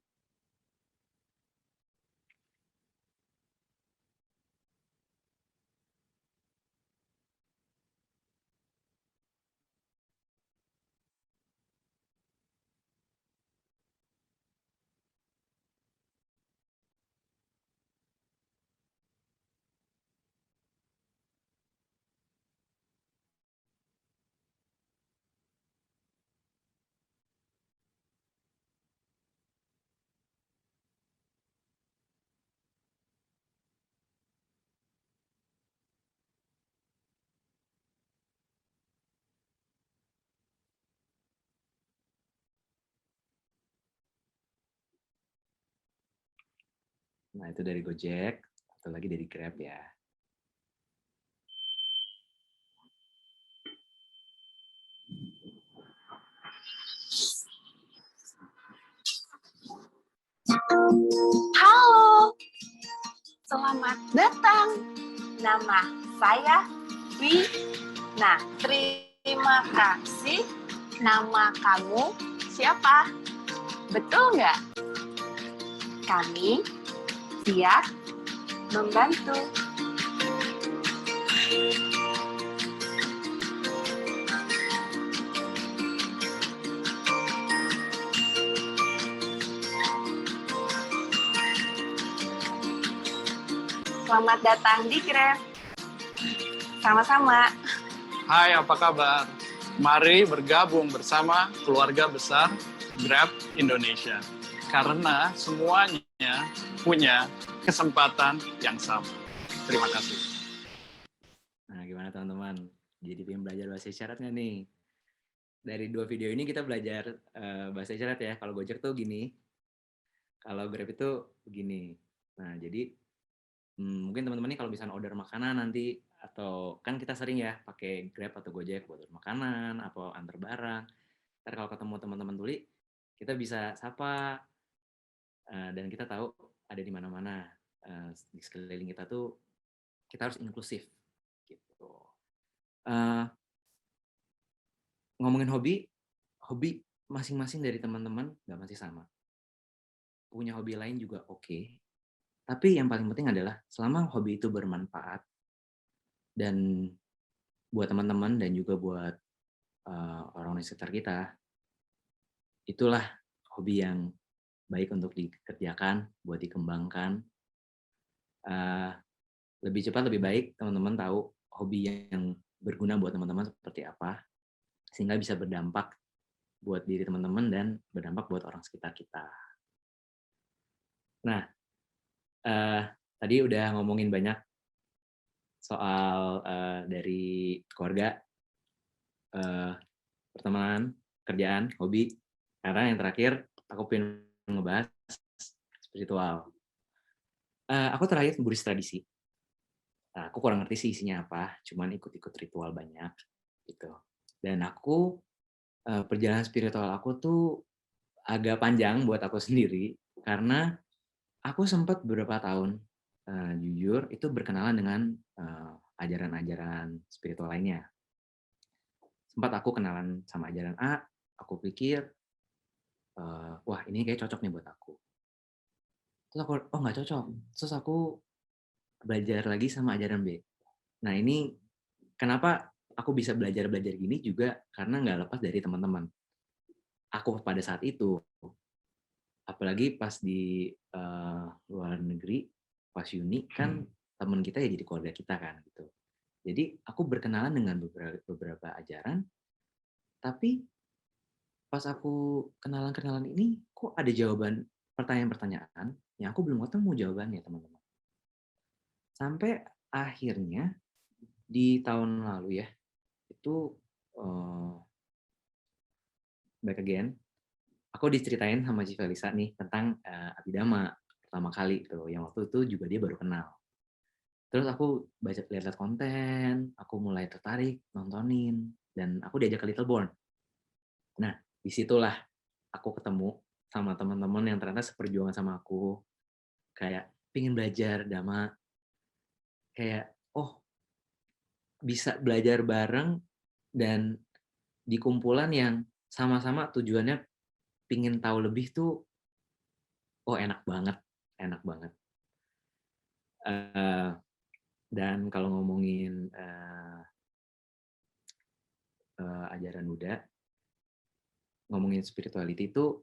Speaker 1: Nah, itu dari Gojek, atau lagi dari Grab ya.
Speaker 7: Halo, selamat datang. Nama saya Wi. Nah, terima kasih. Nama kamu siapa? Betul nggak? Kami siap membantu. Selamat datang di Grab. Sama-sama.
Speaker 8: Hai, apa kabar? Mari bergabung bersama keluarga besar Grab Indonesia. Karena semuanya punya kesempatan yang sama. Terima kasih.
Speaker 1: Nah, gimana teman-teman? Jadi pengen belajar bahasa isyaratnya nih. Dari 2 video ini kita belajar bahasa isyarat ya. Kalau Gojek tuh gini, kalau Grab itu begini. Nah, jadi mungkin teman-teman nih kalau misalnya order makanan nanti, atau kan kita sering ya pakai Grab atau Gojek buat order makanan atau antar barang. Ntar kalau ketemu teman-teman tuli, kita bisa sapa, dan kita tahu ada di mana-mana. Di sekeliling kita tuh kita harus inklusif gitu. Ngomongin hobi masing-masing dari teman-teman nggak masih sama. Punya hobi lain juga oke. Tapi yang paling penting adalah selama hobi itu bermanfaat dan buat teman-teman dan juga buat orang di sekitar kita, itulah hobi yang baik untuk dikerjakan, buat dikembangkan. Lebih cepat lebih baik teman-teman tahu hobi yang berguna buat teman-teman seperti apa, sehingga bisa berdampak buat diri teman-teman dan berdampak buat orang sekitar kita. Nah, tadi udah ngomongin banyak soal dari keluarga, pertemanan, kerjaan, hobi. Karena yang terakhir aku pengen ngebahas spiritual. Aku terakhir Buddhis tradisi. Nah, aku kurang ngerti sih isinya apa, cuman ikut-ikut ritual banyak gitu. Dan aku perjalanan spiritual aku tuh agak panjang buat aku sendiri karena aku sempat beberapa tahun jujur itu berkenalan dengan ajaran-ajaran spiritual lainnya. Sempat aku kenalan sama ajaran A, aku pikir wah ini kayak cocok nih buat aku. Terus aku oh nggak cocok. Terus aku belajar lagi sama ajaran B. Nah ini kenapa aku bisa belajar gini juga karena nggak lepas dari teman-teman. Aku pada saat itu, apalagi pas di luar negeri, pas uni kan teman kita ya jadi keluarga kita kan gitu. Jadi aku berkenalan dengan beberapa ajaran, tapi pas aku kenalan ini kok ada jawaban pertanyaan-pertanyaan yang aku belum ketemu jawabannya teman-teman. Sampai akhirnya di tahun lalu ya, itu back again, aku diceritain sama Civa Lisa nih tentang Abhidhamma pertama kali tuh, yang waktu itu juga dia baru kenal. Terus aku lihat konten, aku mulai tertarik nontonin, dan aku diajak ke Little Born. Nah, disitulah aku ketemu sama teman-teman yang ternyata seperjuangan sama aku, kayak pingin belajar Dhamma, kayak oh bisa belajar bareng dan di kumpulan yang sama-sama tujuannya pingin tahu lebih tuh, oh enak banget. Dan kalau ngomongin ajaran Buddha, ngomongin spirituality itu,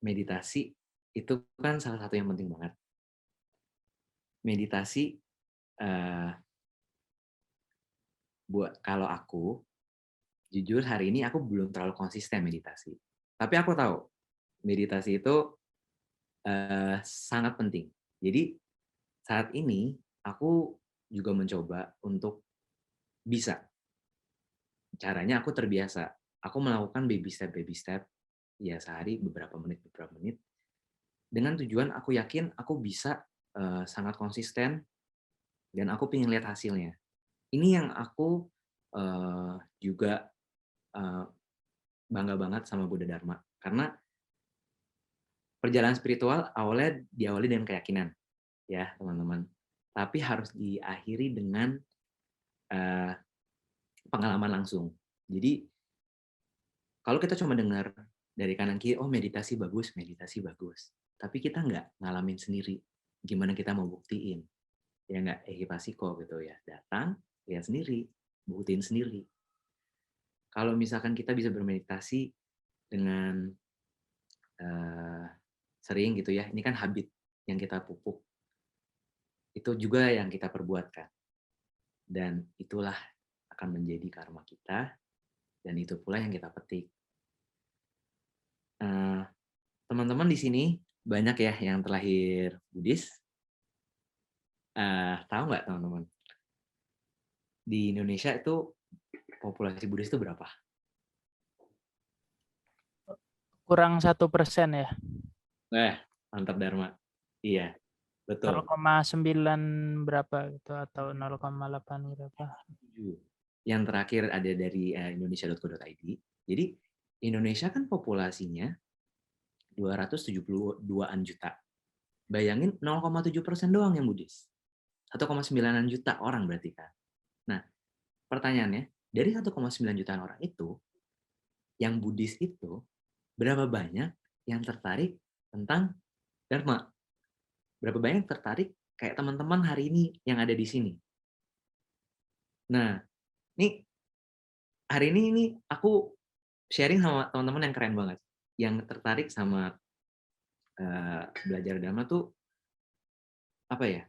Speaker 1: meditasi itu kan salah satu yang penting banget. Meditasi buat kalau aku jujur hari ini aku belum terlalu konsisten meditasi. Tapi aku tahu meditasi itu sangat penting. Jadi saat ini aku juga mencoba untuk bisa. Caranya aku terbiasa. Aku melakukan baby step ya sehari beberapa menit dengan tujuan aku yakin aku bisa sangat konsisten dan aku pengen lihat hasilnya. Ini yang aku juga bangga banget sama Buddha Dharma karena perjalanan spiritual awalnya diawali dengan keyakinan ya teman-teman, tapi harus diakhiri dengan pengalaman langsung. Jadi kalau kita cuma dengar dari kanan kiri, oh meditasi bagus, tapi kita nggak ngalamin sendiri, gimana kita mau buktiin? Ya nggak ehipasiko gitu ya, datang, lihat sendiri, buktiin sendiri. Kalau misalkan kita bisa bermeditasi dengan sering gitu ya, ini kan habit yang kita pupuk, itu juga yang kita perbuatkan. Dan itulah akan menjadi karma kita, dan itu pula yang kita petik. Teman-teman di sini banyak ya yang terlahir Buddhis. Tahu nggak teman-teman? Di Indonesia itu populasi Buddhis itu berapa?
Speaker 2: Kurang 1% ya.
Speaker 1: Mantap Dharma. Iya, betul.
Speaker 2: 0,9 berapa gitu atau 0,8 berapa?
Speaker 1: Yang terakhir ada dari indonesia.co.id. Jadi Indonesia kan populasinya 272-an juta. Bayangin 0,7% doang yang Buddhis. 1,9 juta orang berarti kan. Nah, pertanyaannya, dari 1,9 jutaan orang itu, yang Buddhis itu, berapa banyak yang tertarik tentang Dharma? Berapa banyak yang tertarik kayak teman-teman hari ini yang ada di sini? Nah, nih hari ini aku sharing sama teman-teman yang keren banget, yang tertarik sama belajar Dharma tuh apa ya?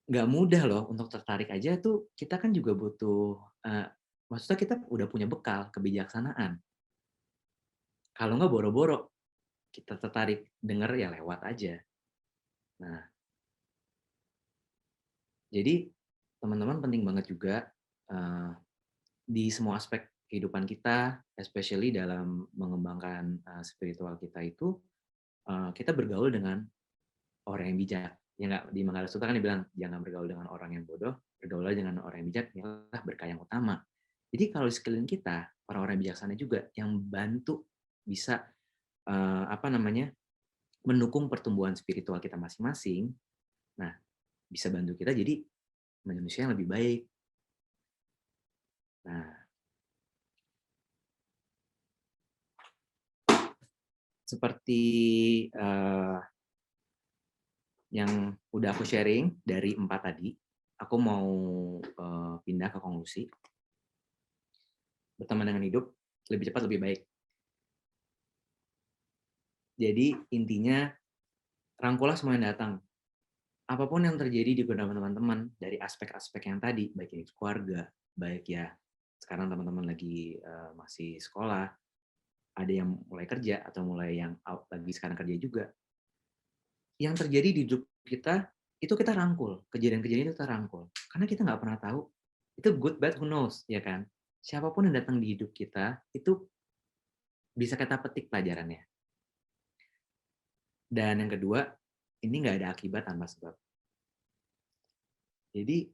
Speaker 1: nggak mudah loh untuk tertarik aja tuh, kita kan juga butuh, maksudnya kita udah punya bekal kebijaksanaan. Kalau nggak boro-boro kita tertarik denger ya lewat aja. Nah, jadi teman-teman penting banget juga di semua aspek kehidupan kita, especially dalam mengembangkan spiritual kita itu, kita bergaul dengan orang yang bijak. Ya nggak, di Manggala Sutta kan dibilang jangan bergaul dengan orang yang bodoh, bergaul dengan orang yang bijak, inilah berkah yang utama. Jadi kalau di sekeliling kita orang-orang bijaksana juga yang bantu bisa mendukung pertumbuhan spiritual kita masing-masing. Nah, bisa bantu kita jadi manusia yang lebih baik. Nah, seperti yang udah aku sharing dari 4 tadi, aku mau pindah ke konklusi. Berteman dengan hidup lebih cepat lebih baik. Jadi intinya rangkulah semua yang datang. Apapun yang terjadi di kehidupan teman-teman dari aspek-aspek yang tadi, baik itu keluarga, baik ya sekarang teman-teman lagi masih sekolah, ada yang mulai kerja atau mulai yang lagi sekarang kerja juga. Yang terjadi di hidup kita itu kita rangkul, kejadian-kejadian itu kita rangkul. Karena kita nggak pernah tahu itu good bad who knows, ya kan? Siapapun yang datang di hidup kita itu bisa kita petik pelajarannya. Dan yang kedua, ini nggak ada akibat tanpa sebab. Jadi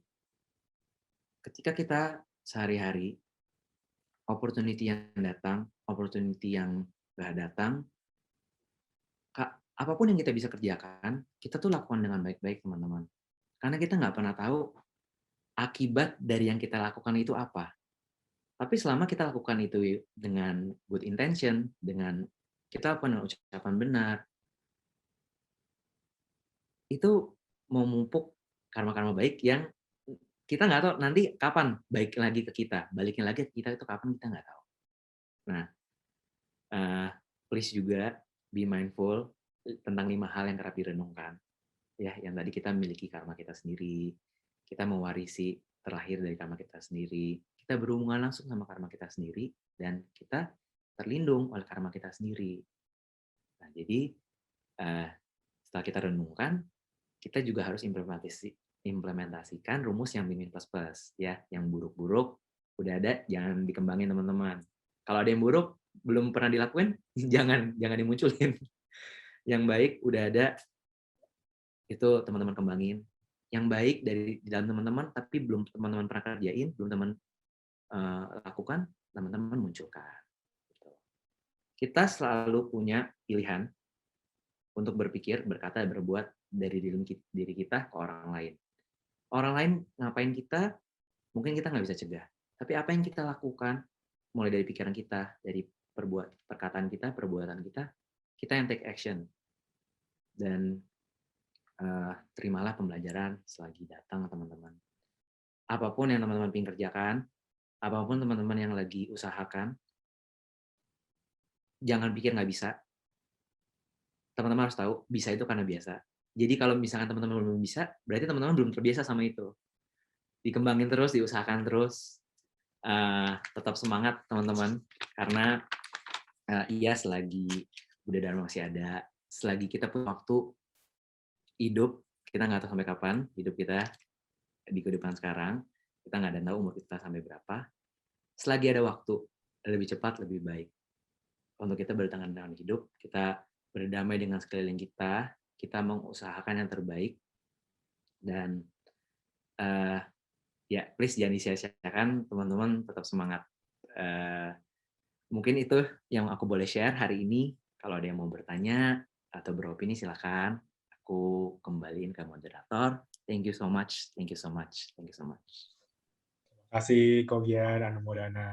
Speaker 1: ketika kita sehari-hari opportunity yang datang, opportunity yang nggak datang, apapun yang kita bisa kerjakan, kita tuh lakukan dengan baik-baik, teman-teman. Karena kita nggak pernah tahu akibat dari yang kita lakukan itu apa. Tapi selama kita lakukan itu dengan good intention, dengan kita lakukan ucapan benar, itu memupuk karma-karma baik yang kita nggak tahu nanti kapan balik lagi ke kita. Balikin lagi ke kita itu kapan, kita nggak tahu. Nah, please juga be mindful tentang 5 hal yang kerap direnungkan. Ya, yang tadi kita memiliki karma kita sendiri, kita mewarisi terlahir dari karma kita sendiri, kita berhubungan langsung sama karma kita sendiri, dan kita terlindung oleh karma kita sendiri. Nah, jadi setelah kita renungkan, kita juga harus implementasikan rumus yang win-win plus-plus, ya, yang buruk-buruk udah ada, jangan dikembangin, teman-teman. Kalau ada yang buruk belum pernah dilakuin, jangan dimunculin. Yang baik udah ada, itu teman-teman kembangin. Yang baik dari di dalam teman-teman tapi belum teman-teman pernah kerjain, belum teman lakukan, teman-teman munculkan. Kita selalu punya pilihan untuk berpikir, berkata, berbuat dari diri kita ke orang lain. Orang lain ngapain kita, mungkin kita nggak bisa cegah. Tapi apa yang kita lakukan, mulai dari pikiran kita, dari perkataan kita, perbuatan kita yang take action. Dan terimalah pembelajaran selagi datang, teman-teman. Apapun yang teman-teman ingin kerjakan, apapun teman-teman yang lagi usahakan, jangan pikir nggak bisa. Teman-teman harus tahu, bisa itu karena biasa. Jadi kalau misalkan teman-teman belum bisa, berarti teman-teman belum terbiasa sama itu. Dikembangin terus, diusahakan terus. Tetap semangat, teman-teman. Karena selagi Buddha Dharma masih ada, selagi kita punya waktu hidup, kita nggak tahu sampai kapan hidup kita di kehidupan sekarang, kita nggak ada tahu umur kita sampai berapa. Selagi ada waktu, lebih cepat, lebih baik. Untuk kita berdatangan dengan hidup, kita berdamai dengan sekeliling kita mengusahakan yang terbaik, dan please jangan disia-siakan, teman-teman, tetap semangat. Mungkin itu yang aku boleh share hari ini. Kalau ada yang mau bertanya atau beropini, silakan. Aku kembaliin ke moderator. Thank you so much. Thank you so much. Thank you so much.
Speaker 3: Terima kasih, Kogian, Anumodana.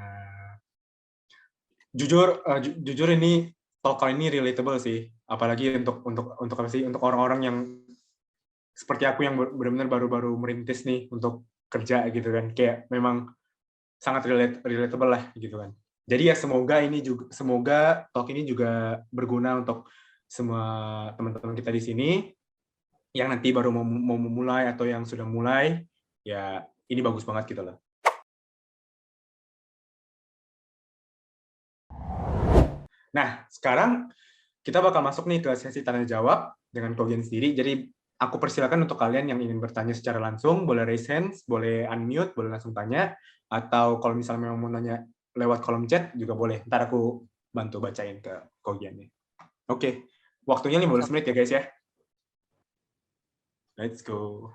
Speaker 3: Jujur ini talk kali ini relatable sih, apalagi untuk apa sih, untuk orang-orang yang seperti aku yang benar-benar baru-baru merintis nih untuk kerja gitu kan, kayak memang sangat relatable lah gitu kan. Jadi ya semoga talk ini juga berguna untuk semua teman-teman kita di sini. yang nanti baru mau memulai atau yang sudah mulai, ya ini bagus banget gitu loh. Nah, sekarang kita bakal masuk nih ke sesi tanya jawab dengan Ko Gian sendiri. Jadi aku persilakan untuk kalian yang ingin bertanya secara langsung, boleh raise hands, boleh unmute, boleh langsung tanya, atau kalau misalnya memang mau nanya lewat kolom chat juga boleh. Ntar aku bantu bacain ke Ko Gian nih. Oke, waktunya 15 menit ya guys ya. Let's go.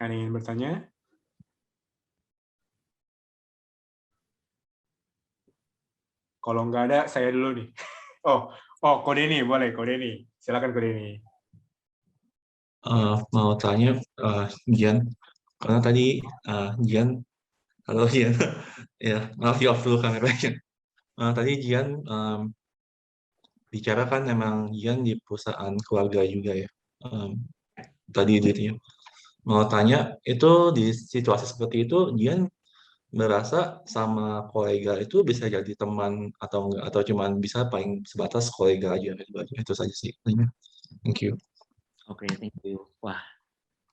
Speaker 3: Ada yang ingin bertanya? Kalau nggak ada, saya dulu nih. Oh, Ko Denny, boleh Ko Denny. Silakan Ko Denny.
Speaker 9: Mau tanya Gian, karena tadi Gian, halo Gian, ya maaf di off dulu kameranya. Tadi Gian bicara kan emang Gian di perusahaan keluarga juga ya. Tadi itu mau tanya itu di situasi seperti itu Gian merasa sama kolega itu bisa jadi teman atau enggak, atau cuman bisa paling sebatas kolega aja gitu aja. Itu saja sih. Thank you.
Speaker 1: Oke, thank you. Wah,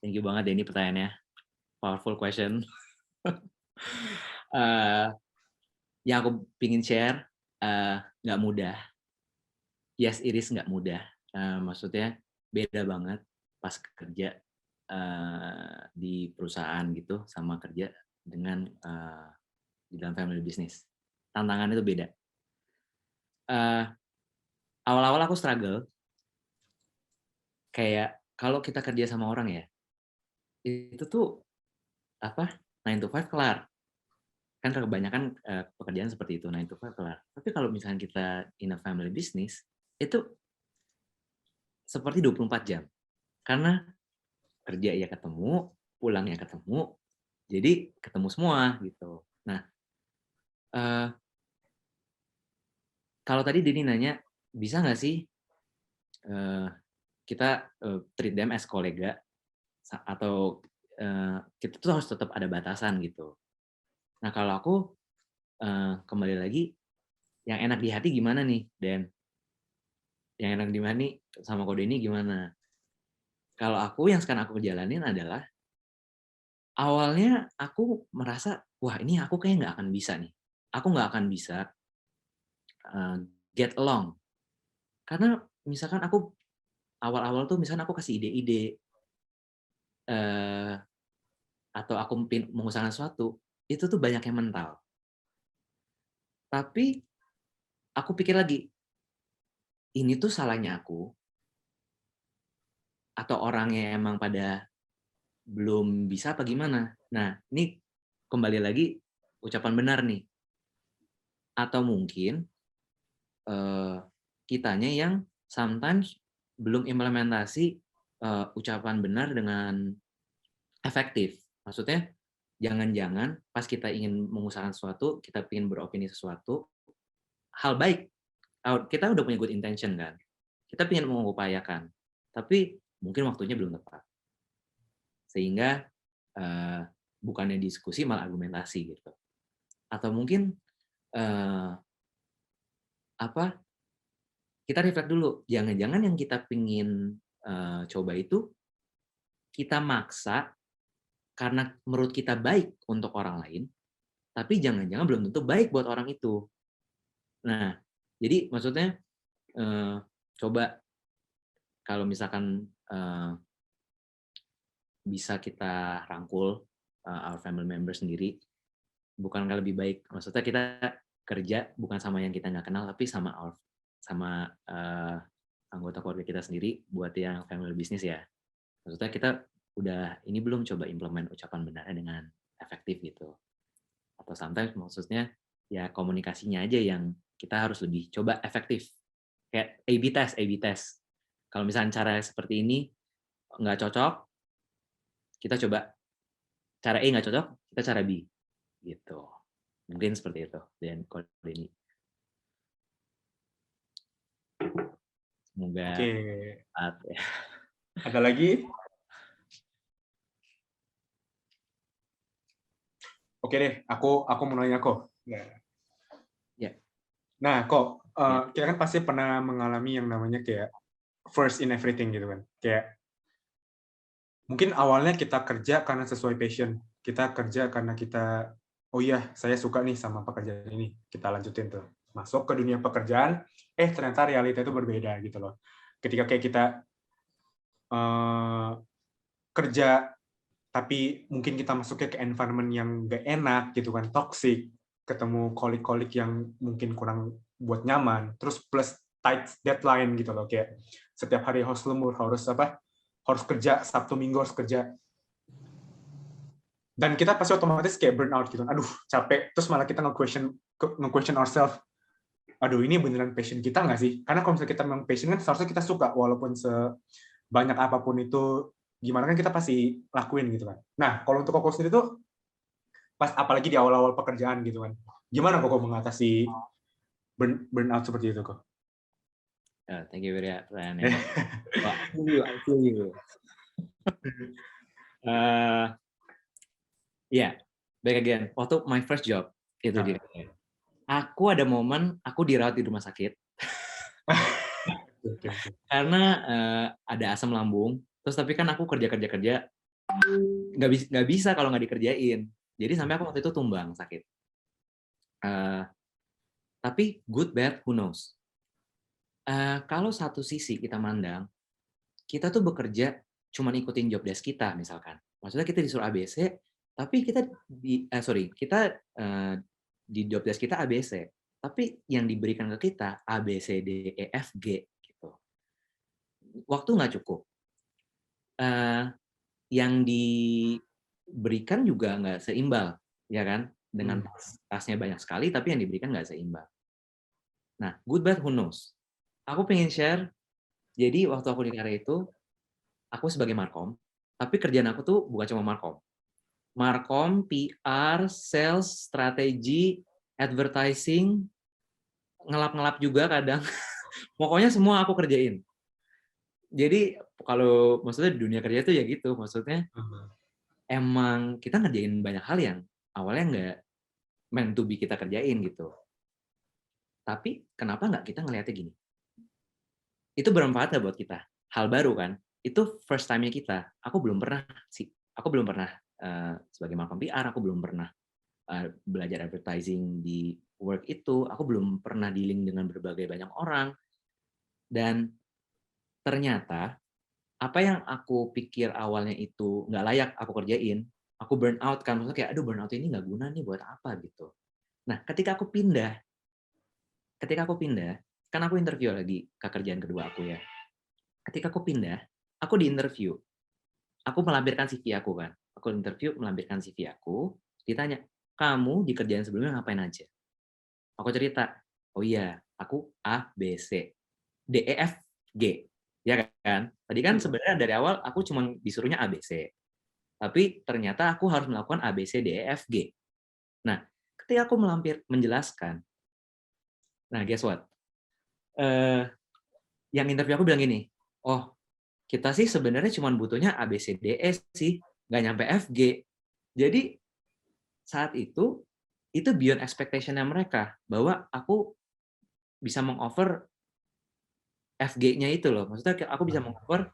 Speaker 1: thank you banget Denny pertanyaannya. Powerful question. Yang aku pingin share, nggak mudah. Yes, it is nggak mudah. Maksudnya beda banget pas kerja di perusahaan gitu sama kerja dengan di dalam family business. Tantangan itu beda. Awal-awal aku struggle. Kayak kalau kita kerja sama orang ya, itu tuh 9 to 5 kelar. Kan kebanyakan pekerjaan seperti itu, 9 to 5 kelar. Tapi kalau misalnya kita in a family business, itu seperti 24 jam. Karena kerja ya ketemu, pulang ya ketemu, jadi ketemu semua gitu. Nah, kalau tadi Denny nanya, bisa nggak sih kita treat them as kolega, atau kita tuh harus tetap ada batasan gitu. Nah, kalau aku kembali lagi, yang enak di hati gimana nih, Dan? Yang enak di hati sama Ko Denny gimana? Kalau aku, yang sekarang aku jalanin adalah, awalnya aku merasa, wah ini aku kayak nggak akan bisa nih. Aku nggak akan bisa get along. Karena misalkan aku, awal-awal tuh misalkan aku kasih ide-ide, atau aku mengusahakan sesuatu, itu tuh banyak yang mental. Tapi aku pikir lagi, ini tuh salahnya aku, atau orangnya emang pada belum bisa apa gimana. Nah, ini kembali lagi ucapan benar nih. Atau mungkin kitanya yang sometimes belum implementasi ucapan benar dengan efektif. Maksudnya, jangan-jangan pas kita ingin mengusahakan sesuatu, kita ingin beropini sesuatu, hal baik, kita udah punya good intention kan, kita ingin mengupayakan, tapi mungkin waktunya belum tepat, sehingga bukannya diskusi malah argumentasi gitu. Atau mungkin kita reflect dulu, jangan-jangan yang kita pingin coba itu kita maksa karena menurut kita baik untuk orang lain, tapi jangan-jangan belum tentu baik buat orang itu. Nah, jadi maksudnya coba kalau misalkan bisa kita rangkul our family member sendiri, bukankah lebih baik? Maksudnya kita kerja bukan sama yang kita nggak kenal, tapi sama anggota keluarga kita sendiri, buat yang family business ya. Maksudnya kita udah ini belum coba implement ucapan benarnya dengan efektif gitu. Atau sometimes maksudnya ya komunikasinya aja yang kita harus lebih coba efektif. Kayak A/B test. Kalau misalnya cara seperti ini nggak cocok, kita coba cara A nggak cocok, kita cara B. Gitu. Mungkin seperti itu. Dan kode ini. Semoga.
Speaker 3: Oke.
Speaker 1: Ya.
Speaker 3: Ada lagi? Oke deh, aku mau nanya kok.
Speaker 1: Ya.
Speaker 3: Nah, kok kita kan pasti pernah mengalami yang namanya kayak first in everything gitu kan. Kayak mungkin awalnya kita kerja karena sesuai passion, kita kerja karena kita, oh iya saya suka nih sama pekerjaan ini, kita lanjutin tuh, masuk ke dunia pekerjaan, ternyata realita itu berbeda gitu loh. Ketika kayak kita kerja tapi mungkin kita masuknya ke environment yang gak enak gitu kan, toxic, ketemu kolik-kolik yang mungkin kurang buat nyaman, terus plus tight deadline gitu loh, kayak setiap hari harus lembur, harus kerja, Sabtu Minggu harus kerja. Dan kita pasti otomatis kayak burnout gitu. Aduh, capek. Terus malah kita nge-question ourselves, aduh ini beneran passion kita nggak sih? Karena kalau misalnya kita memang passion kan seharusnya kita suka, walaupun sebanyak apapun itu, gimana kan kita pasti lakuin gitu kan. Nah, kalau untuk Koko sendiri tuh, pas apalagi di awal-awal pekerjaan gitu kan, gimana Koko mengatasi burnout seperti itu, Kok?
Speaker 1: Thank you very much. I feel you. Back again. Waktu my first job itu aku ada momen aku dirawat di rumah sakit karena ada asam lambung. Terus tapi kan aku kerja nggak bisa kalau nggak dikerjain. Jadi sampai aku waktu itu tumbang sakit. Tapi good bad who knows. Kalau satu sisi kita mandang, kita tuh bekerja cuma ikutin job desk kita misalkan. Maksudnya kita disuruh ABC, tapi kita di job desk kita ABC, tapi yang diberikan ke kita A, B, C, D, E, F, G gitu. Waktu nggak cukup. Yang diberikan juga nggak seimbang, ya kan? Dengan tasnya banyak sekali, tapi yang diberikan nggak seimbang. Nah, good bad who knows. Aku pengen share, jadi waktu aku di Karya itu, aku sebagai markom, tapi kerjaan aku tuh bukan cuma markom. Markom, PR, sales, strategi, advertising, ngelap-ngelap juga kadang. Pokoknya semua aku kerjain. Jadi kalau maksudnya di dunia kerja itu ya gitu, maksudnya emang kita ngerjain banyak hal yang awalnya nggak meant to be kita kerjain gitu. Tapi kenapa nggak kita ngeliatnya gini? Itu bermanfaat nggak buat kita? Hal baru kan? Itu first time-nya kita. Aku belum pernah sebagai markom PR, aku belum pernah belajar advertising di work itu, aku belum pernah dealing dengan berbagai banyak orang. Dan ternyata apa yang aku pikir awalnya itu nggak layak aku kerjain, aku burn out kan, maksudnya kayak aduh burnout ini nggak guna nih buat apa gitu. Nah ketika aku pindah, kan aku interview lagi ke kerjaan kedua aku ya. Ketika aku pindah, aku di interview, aku melampirkan CV aku kan, aku interview melampirkan CV aku, ditanya kamu di kerjaan sebelumnya ngapain aja? Aku cerita, oh iya aku A B C D E F G. Ya kan? Tadi kan sebenarnya dari awal aku cuma disuruhnya ABC. Tapi ternyata aku harus melakukan ABC, D, E, F, G. Nah, ketika aku menjelaskan, nah guess what? Yang interview aku bilang gini, oh kita sih sebenarnya cuma butuhnya ABC, D, E sih, nggak nyampe F, G. Jadi saat itu beyond expectation-nya mereka, bahwa aku bisa meng-offer FG-nya itu loh, maksudnya aku bisa meng-cover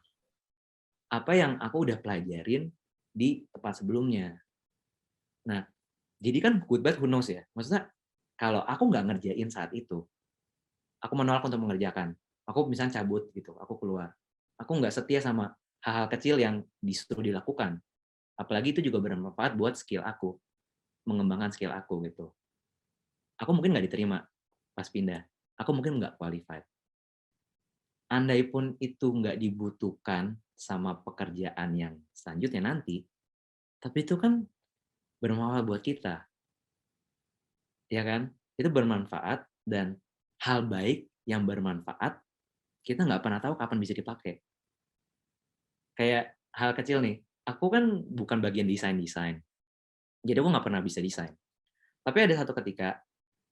Speaker 1: apa yang aku udah pelajarin di tempat sebelumnya. Nah, jadi kan good bad who knows ya, maksudnya kalau aku nggak ngerjain saat itu, aku menolak untuk mengerjakan, aku misalnya cabut gitu, aku keluar, aku nggak setia sama hal-hal kecil yang disuruh dilakukan, apalagi itu juga bermanfaat buat skill aku, mengembangkan skill aku gitu. Aku mungkin nggak diterima pas pindah, aku mungkin nggak qualified. Andaipun itu nggak dibutuhkan sama pekerjaan yang selanjutnya nanti, tapi itu kan bermanfaat buat kita. Ya kan? Itu bermanfaat, dan hal baik yang bermanfaat, kita nggak pernah tahu kapan bisa dipakai. Kayak hal kecil nih, aku kan bukan bagian desain. Jadi aku nggak pernah bisa desain. Tapi ada satu ketika,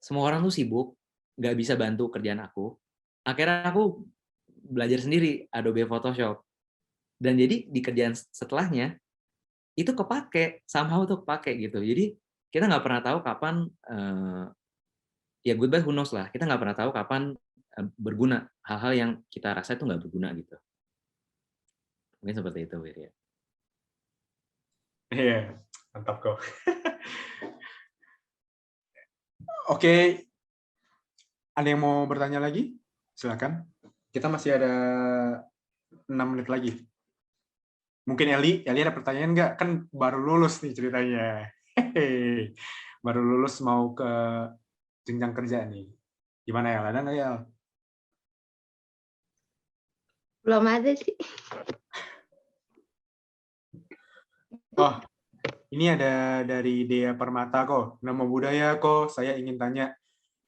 Speaker 1: semua orang tuh sibuk, nggak bisa bantu kerjaan aku. Akhirnya aku belajar sendiri Adobe Photoshop, dan jadi di kerjaan setelahnya itu kepake, somehow tuh kepake gitu. Jadi kita nggak pernah tahu kapan, ya good bad who knows lah, kita nggak pernah tahu kapan berguna, hal-hal yang kita rasa itu nggak berguna gitu. Mungkin seperti itu, Wir.
Speaker 3: Iya, mantap kok. Oke, ada yang mau bertanya lagi? Silakan. Kita masih ada 6 menit lagi. Mungkin Eli ada pertanyaan nggak? Kan baru lulus nih ceritanya. Hehehe. Baru lulus mau ke jenjang kerja nih. Gimana ya? Ada nggak ya?
Speaker 4: Belum ada sih.
Speaker 3: Oh, ini ada dari Dea Permata kok. Nama budaya kok. Saya ingin tanya.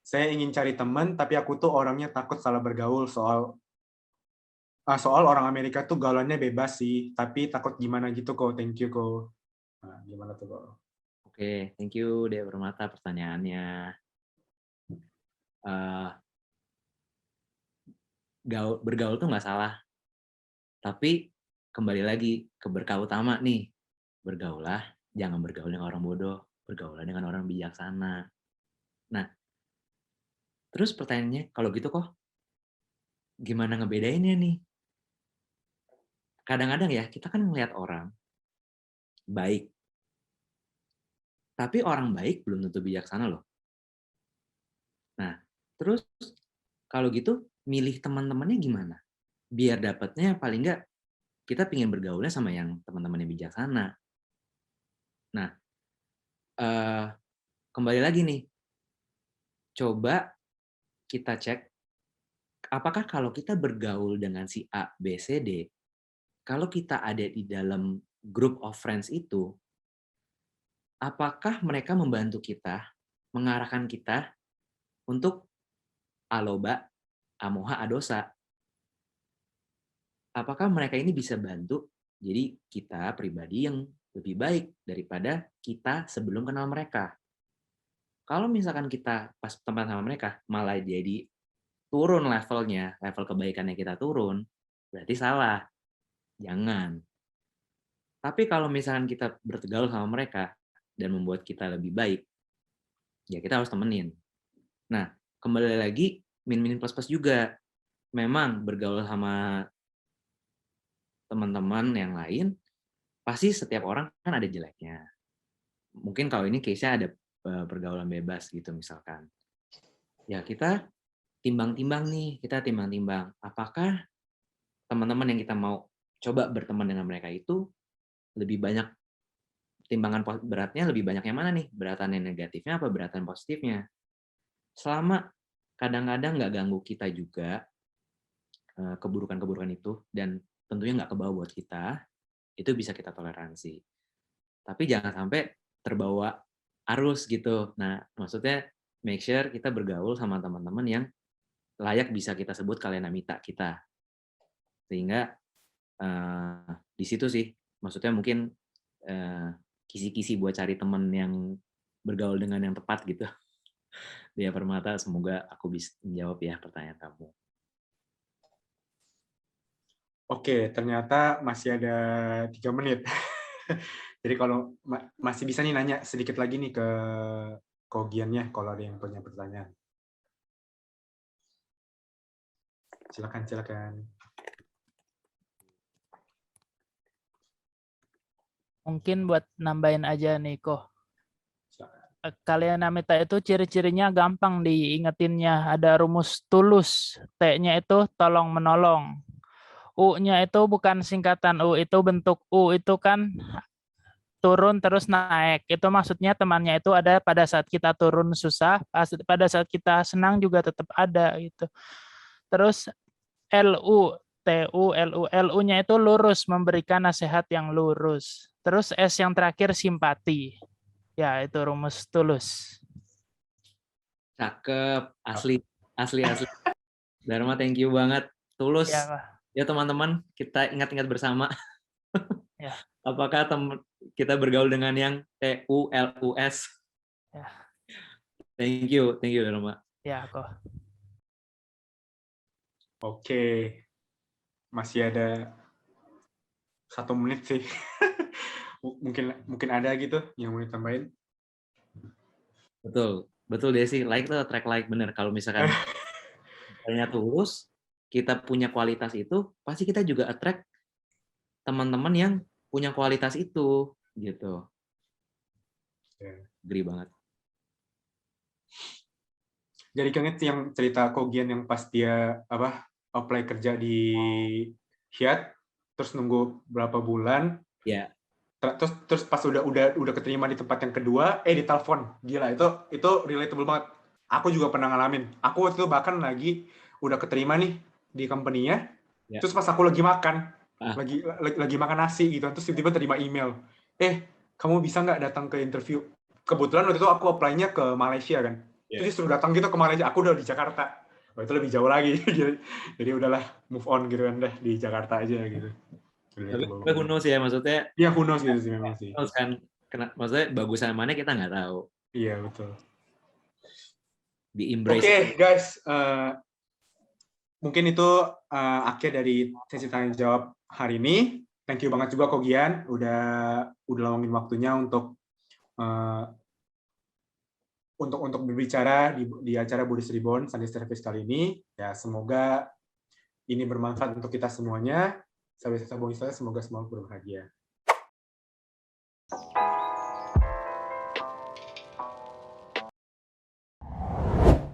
Speaker 3: Saya ingin cari teman, tapi aku tuh orangnya takut salah bergaul soal orang Amerika tuh gaulannya bebas sih, tapi takut gimana gitu kok. Thank you kok. Nah, gimana tuh kok?
Speaker 1: Oke, thank you Dea Permata pertanyaannya. Bergaul tuh nggak salah, tapi kembali lagi ke berkah utama nih. Bergaulah, jangan bergaul dengan orang bodoh, bergaulah dengan orang bijaksana. Nah, terus pertanyaannya, kalau gitu kok gimana ngebedainnya nih? Kadang-kadang ya, kita kan ngelihat orang baik, tapi orang baik belum tentu bijaksana loh. Nah, terus kalau gitu milih teman-temannya gimana? Biar dapatnya paling nggak kita pingin bergaulnya sama yang teman-teman yang bijaksana. Nah, kembali lagi nih, coba kita cek apakah kalau kita bergaul dengan si A, B, C, D, kalau kita ada di dalam group of friends itu, apakah mereka membantu kita, mengarahkan kita untuk aloba, amoha, adosa? Apakah mereka ini bisa bantu jadi kita pribadi yang lebih baik daripada kita sebelum kenal mereka? Kalau misalkan kita pas teman sama mereka malah jadi turun levelnya, level kebaikannya kita turun, berarti salah. Jangan. Tapi kalau misalkan kita bertegaul sama mereka dan membuat kita lebih baik, ya kita harus temenin. Nah, kembali lagi min-min plus-plus juga. Memang bergaul sama teman-teman yang lain, pasti setiap orang kan ada jeleknya. Mungkin kalau ini case-nya ada pergaulan bebas gitu misalkan. Ya kita timbang-timbang nih, apakah teman-teman yang kita mau coba berteman dengan mereka itu lebih banyak timbangan beratnya, lebih banyak yang mana nih? Beratan yang negatifnya apa beratan positifnya? Selama kadang-kadang nggak ganggu kita juga keburukan-keburukan itu dan tentunya nggak kebawa buat kita, itu bisa kita toleransi. Tapi jangan sampai terbawa arus gitu. Nah, maksudnya make sure kita bergaul sama teman-teman yang layak bisa kita sebut kalenamita kita. Sehingga di situ sih, maksudnya mungkin kisi-kisi buat cari teman yang bergaul dengan yang tepat gitu. Dea Permata, semoga aku bisa menjawab ya pertanyaan kamu.
Speaker 3: Oke, ternyata masih ada 3 menit. Jadi kalau masih bisa nih nanya sedikit lagi nih ke Kogiannya kalau ada yang punya pertanyaan. Silakan.
Speaker 2: Mungkin buat nambahin aja nih kok. Kalenamita itu ciri-cirinya gampang diingetinnya. Ada rumus tulus. T-nya itu tolong menolong. U-nya itu bukan singkatan U, itu bentuk U itu kan turun terus naik. Itu maksudnya temannya itu ada pada saat kita turun susah, pada saat kita senang juga tetap ada gitu. Terus LU, TU, LU, LU-nya itu lurus, memberikan nasihat yang lurus. Terus S yang terakhir simpati. Ya, itu rumus tulus.
Speaker 1: Cakep, asli. Dharma, thank you banget. Tulus. Ya teman-teman, kita ingat-ingat bersama.
Speaker 2: Ya.
Speaker 1: Apakah kita bergaul dengan yang TU, LUS?
Speaker 2: Ya.
Speaker 1: Thank you Dharma.
Speaker 2: Ya, kok.
Speaker 3: Oke, masih ada 1 menit sih. mungkin ada gitu yang mau ditambahin.
Speaker 1: Betul Desi, like tuh track like bener. Kalau misalkan Kayaknya tulus, kita punya kualitas itu, pasti kita juga attract teman-teman yang punya kualitas itu, gitu. Agree banget.
Speaker 3: Jadi keinget yang cerita Kogian yang pas dia apply kerja di Hyatt, terus nunggu berapa bulan,
Speaker 1: Ya,
Speaker 3: terus pas udah keterima di tempat yang kedua, ditelepon. Gila, itu relatable banget. Aku juga pernah ngalamin. Aku waktu itu bahkan udah keterima nih di company-nya.
Speaker 1: Ya.
Speaker 3: Terus pas aku lagi makan,
Speaker 1: Ah.
Speaker 3: lagi makan nasi gitu, terus tiba-tiba terima email. Kamu bisa nggak datang ke interview? Kebetulan waktu itu aku apply-nya ke Malaysia kan.
Speaker 1: Ya.
Speaker 3: Terus disuruh datang gitu ke Malaysia. Aku udah di Jakarta. Itu lebih jauh lagi. Jadi udahlah, move on gitu kan, deh di Jakarta aja gitu.
Speaker 1: Tapi who knows ya, maksudnya
Speaker 3: Ya, who knows gitu sih memang sih.
Speaker 1: kan, maksudnya bagusan mana kita nggak tahu.
Speaker 3: Iya, betul.
Speaker 1: Di embrace.
Speaker 3: Oke, guys. Mungkin itu akhir dari sesi tanya jawab hari ini. Thank you banget juga Kogian udah luangin waktunya untuk berbicara di acara Buddhist Reborn Sunday Service kali ini. Ya, semoga ini bermanfaat untuk kita semuanya. Semoga semua berbahagia.